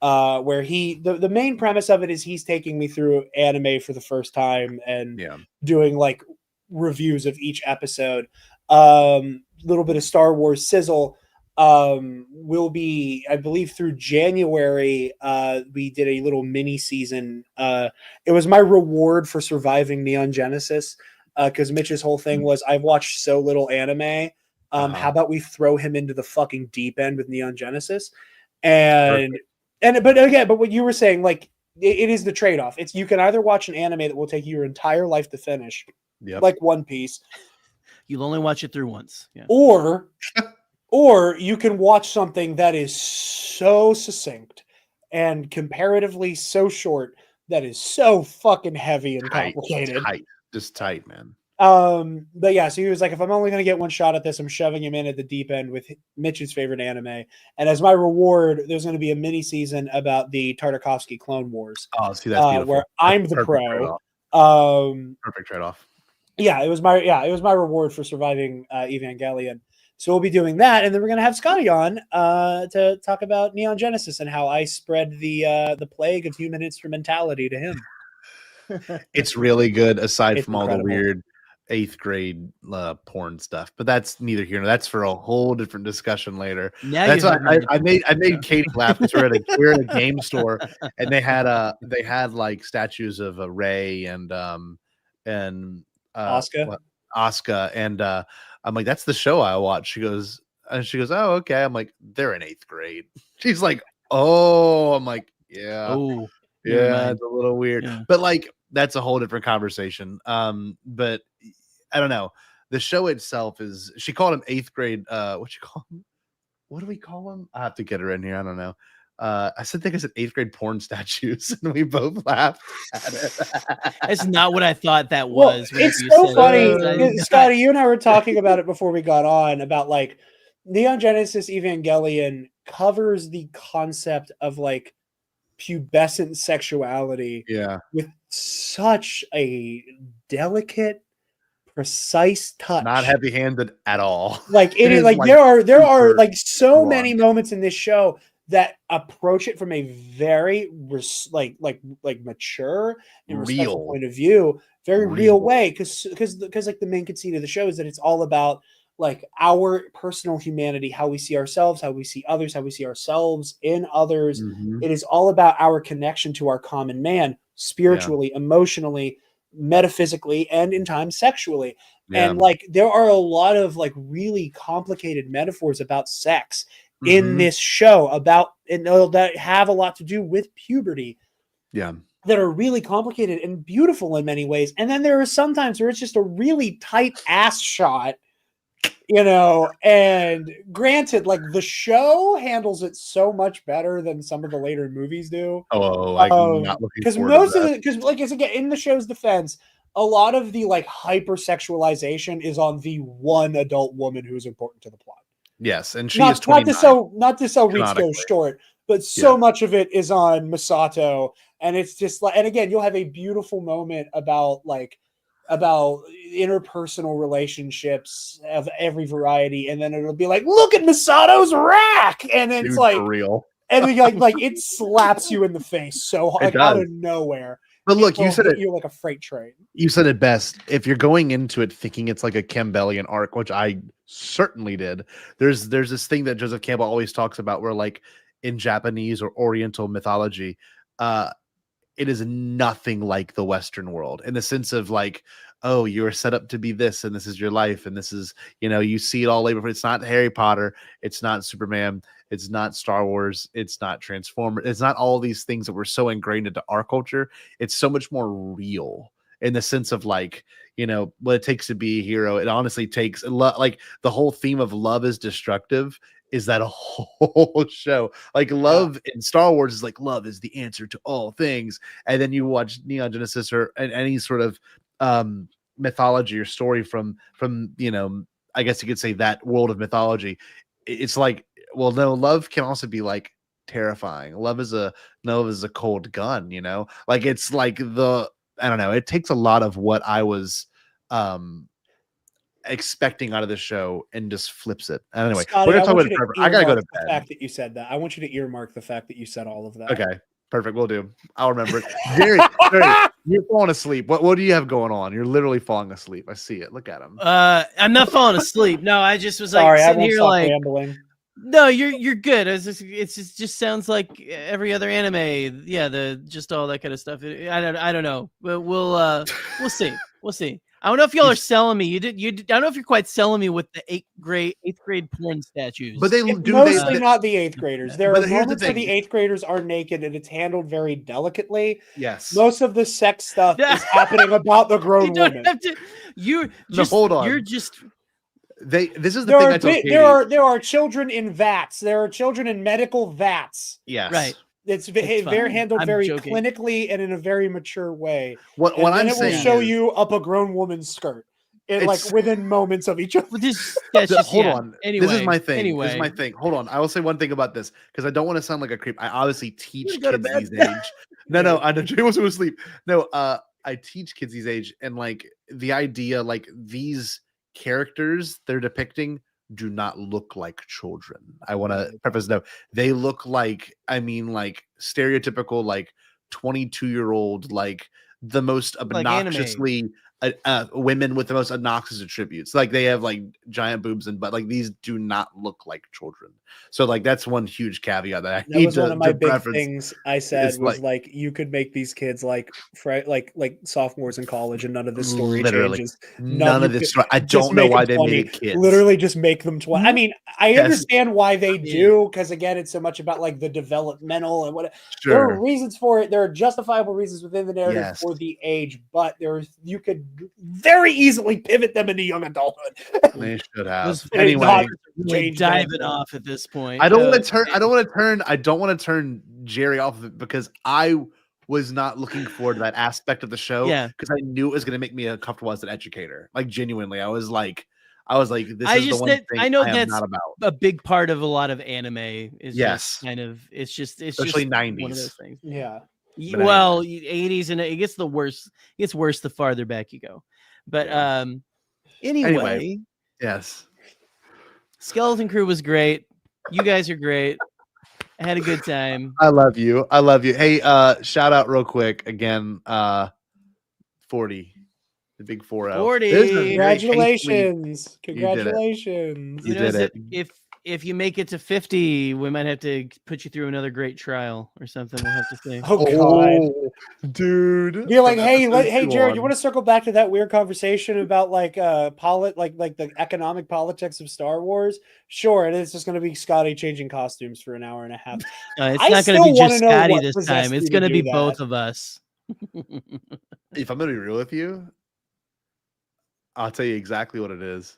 Where the main premise of it is he's taking me through anime for the first time and doing like reviews of each episode. Little bit of Star Wars sizzle. Will be, I believe, through January. We did a little mini season. It was my reward for surviving Neon Genesis, because Mitch's whole thing was, I've watched so little anime. How about we throw him into the fucking deep end with Neon Genesis? But what you were saying, like, it is the trade-off. It's you can either watch an anime that will take you your entire life to finish, like One Piece. You'll only watch it through once. Yeah. Or you can watch something that is so succinct and comparatively so short that is so fucking heavy and complicated. Just tight, man. But yeah, so he was like, if I'm only going to get one shot at this, I'm shoving him in at the deep end with Mitch's favorite anime. And as my reward, there's going to be a mini season about the Tartakovsky Clone Wars. Oh, see, that's beautiful. Where I'm the pro. Perfect trade-off. Yeah, it was my reward for surviving Evangelion. So we'll be doing that, and then we're going to have Scotty on to talk about Neon Genesis and how I spread the plague of human instrumentality to him. It's really good, aside from incredible. all the weird 8th grade porn stuff, but that's neither here nor that's for a whole different discussion later. Now that's why I made Katie laugh because we're at a game store, and they had like statues of Ray and Asuka, and I'm like, that's the show I watched. She goes, oh, okay. I'm like, they're in 8th grade. She's like, oh. I'm like, yeah. Oh, yeah, it's a little weird, yeah. but like that's a whole different conversation. But I don't know. The show itself is, she called him 8th grade. What you call him? What do we call him? I have to get her in here. I don't know. I said 8th grade porn statues, and we both laughed at it. That's not what I thought that was. Well, it's so funny, Scotty. You and I were talking about it before we got on about like Neon Genesis Evangelion covers the concept of like pubescent sexuality, with such a delicate, precise touch, not heavy-handed at all. Like it is like there are like so many moments in this show that approach it from a very like mature and respectful point of view, very real way, because like the main conceit of the show is that it's all about like our personal humanity, how we see ourselves, how we see others, how we see ourselves in others. It is all about our connection to our common man, spiritually, emotionally, metaphysically, and in time sexually. And like there are a lot of like really complicated metaphors about sex in this show that have a lot to do with puberty. That are really complicated and beautiful in many ways. And then there are some times where it's just a really tight ass shot, you know, and granted, like the show handles it so much better than some of the later movies do. I'm not looking because like again, in the show's defense, a lot of the like hypersexualization is on the one adult woman who's important to the plot. Yes, and she is 29. Not to sell Ritsuko short, but so much of it is on Masato, and it's just like, and again, you'll have a beautiful moment about interpersonal relationships of every variety, and then it'll be like, look at Masato's rack, and then it's like, for real. and then, like it slaps you in the face so hard, like out of nowhere. But look, you will said hit it. you like a freight train. You said it best. If you're going into it thinking it's like a Campbellian arc, which I certainly did, there's this thing that Joseph Campbell always talks about where, like, in Japanese or Oriental mythology, it is nothing like the Western world in the sense of like, oh, you're set up to be this, and this is your life, and this is, you see it all labor. It's not Harry Potter, it's not Superman, it's not Star Wars, it's not Transformers, it's not all these things that were so ingrained into our culture. It's so much more real in the sense of like, what it takes to be a hero. It honestly takes like the whole theme of love is destructive. Is that a whole show? Like love in Star Wars is like love is the answer to all things, and then you watch Neon Genesis or any sort of mythology or story from I guess you could say that world of mythology. It's like, well, no, love can also be like terrifying. Love is a cold gun, like it's like I don't know. It takes a lot of what I was expecting out of the show and just flips it. And anyway, Scotty, we're gonna talk about it forever. I gotta go to bed. The fact that you said that, I want you to earmark the fact that you said all of that. Okay, perfect. We'll do. I'll remember it. Jerry, you're falling asleep. What do you have going on? You're literally falling asleep. I see it. Look at him. I'm not falling asleep. No, I just was Sorry, like I sitting won't here stop like. rambling. No, you're good. It's just sounds like every other anime. Yeah, just all that kind of stuff. I don't know, but we'll see. We'll see. I don't know if y'all are selling me. I don't know if you're quite selling me with the eighth grade porn statues. But they It's do mostly not the eighth graders. There are but here's the moments where the thing. eighth graders are naked and it's handled very delicately. Yes. Most of the sex stuff is happening about the grown you don't woman. have to. Hold on. You're just. This is the thing I told Katie. There are children in vats. There are children in medical vats. Yes. Right. It's very handled very joking. clinically and in a very mature way. What I'm saying will show you up a grown woman's skirt. Like within moments of each other. Hold on. Anyway, this is my thing. Hold on. I will say one thing about this because I don't want to sound like a creep. I obviously teach kids these age. No, I know Jay wants to go to sleep. No, I teach kids these age, and like the idea, like these characters they're depicting do not look like children. I want to preface no. They look like, like stereotypical, like 22-year-old, like the most obnoxiously women with the most obnoxious attributes. Like they have like giant boobs but like these do not look like children. So like that's one huge caveat that I need was to one of my big preference. things I said was like you could make these kids like sophomores in college and none of this story changes. None of this story. I don't know why they made it kids. Literally just make them 20. I mean, I understand why they do because again, it's so much about like the developmental and what. Sure. There are reasons for it. There are justifiable reasons within the narrative for the age, but you could very easily pivot them into young adulthood. They should have. Anyway, diving off at this point. I don't want to turn Jerry off of it because I was not looking forward to that aspect of the show. Yeah, because I knew it was going to make me uncomfortable as an educator. Like genuinely, I was like, this is the one thing I know that's not about. A big part of a lot of anime is just kind of it's especially just 90s. one of those things. Yeah. Well, 80s and it gets worse. It gets worse the farther back you go. But anyway, yes. Skeleton Crew was great. You guys are great. I had a good time. I love you. Hey, shout out real quick again. 40, the big 40. 40. Congratulations! You did it. If you make it to 50, we might have to put you through another great trial or something. We'll have to see. Oh God, dude! Be like, hey, Jarod, you want to circle back to that weird conversation about like like the economic politics of Star Wars? Sure, and it's just going to be Scotty changing costumes for an hour and a half. It's not going to be just Scotty this time. It's going to be both of us. If I'm going to be real with you, I'll tell you exactly what it is.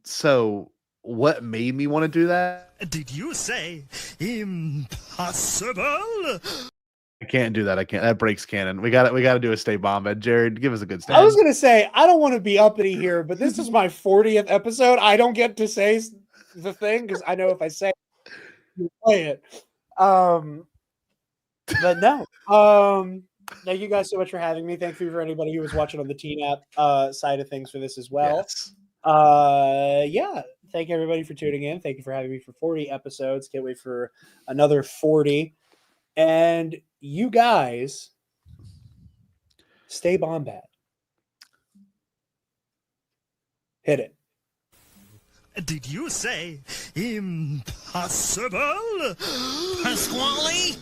So what made me want to do that? Did you say impossible? I can't do that. I can't. That breaks canon. We got to do a stay bomb. Jarod, give us a good stay. I was gonna say I don't want to be uppity here, but this is my 40th episode. I don't get to say the thing because I know if I say it, you play it. But no. Thank you guys so much for having me. Thank you for anybody who was watching on the Teen App side of things for this as well. Yes. Yeah, Thank you, everybody, for tuning in. Thank you for having me for 40 episodes. Can't wait for another 40. And you guys stay Bombad. Hit it. Did you say impossible? Pasquale?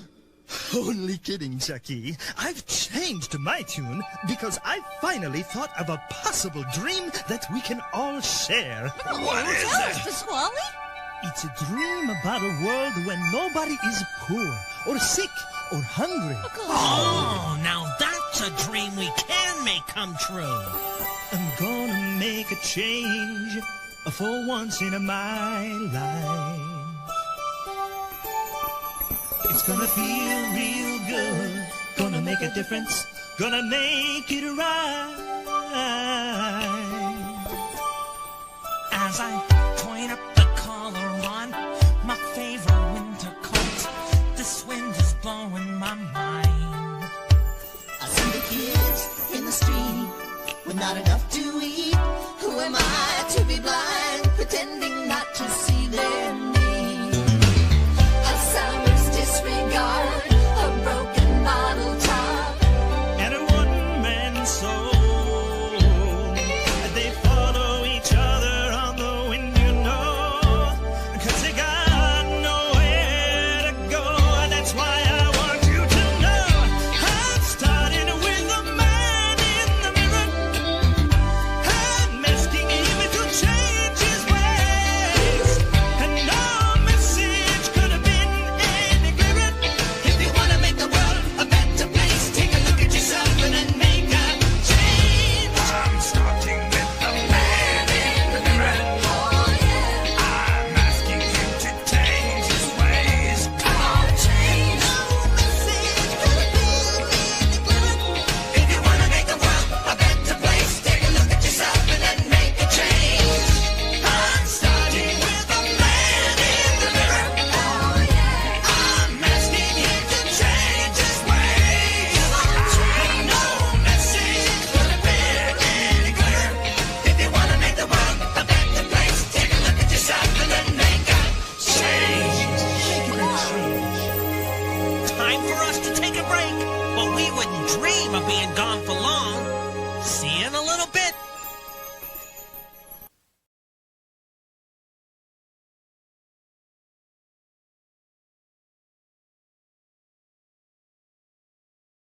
Only kidding, Chucky. I've changed my tune because I finally thought of a possible dream that we can all share. What is it? Pasquale? It's a dream about a world when nobody is poor or sick or hungry. Oh, now that's a dream we can make come true. I'm gonna make a change for once in my life. It's gonna feel real good, gonna make a difference, gonna make it right. As I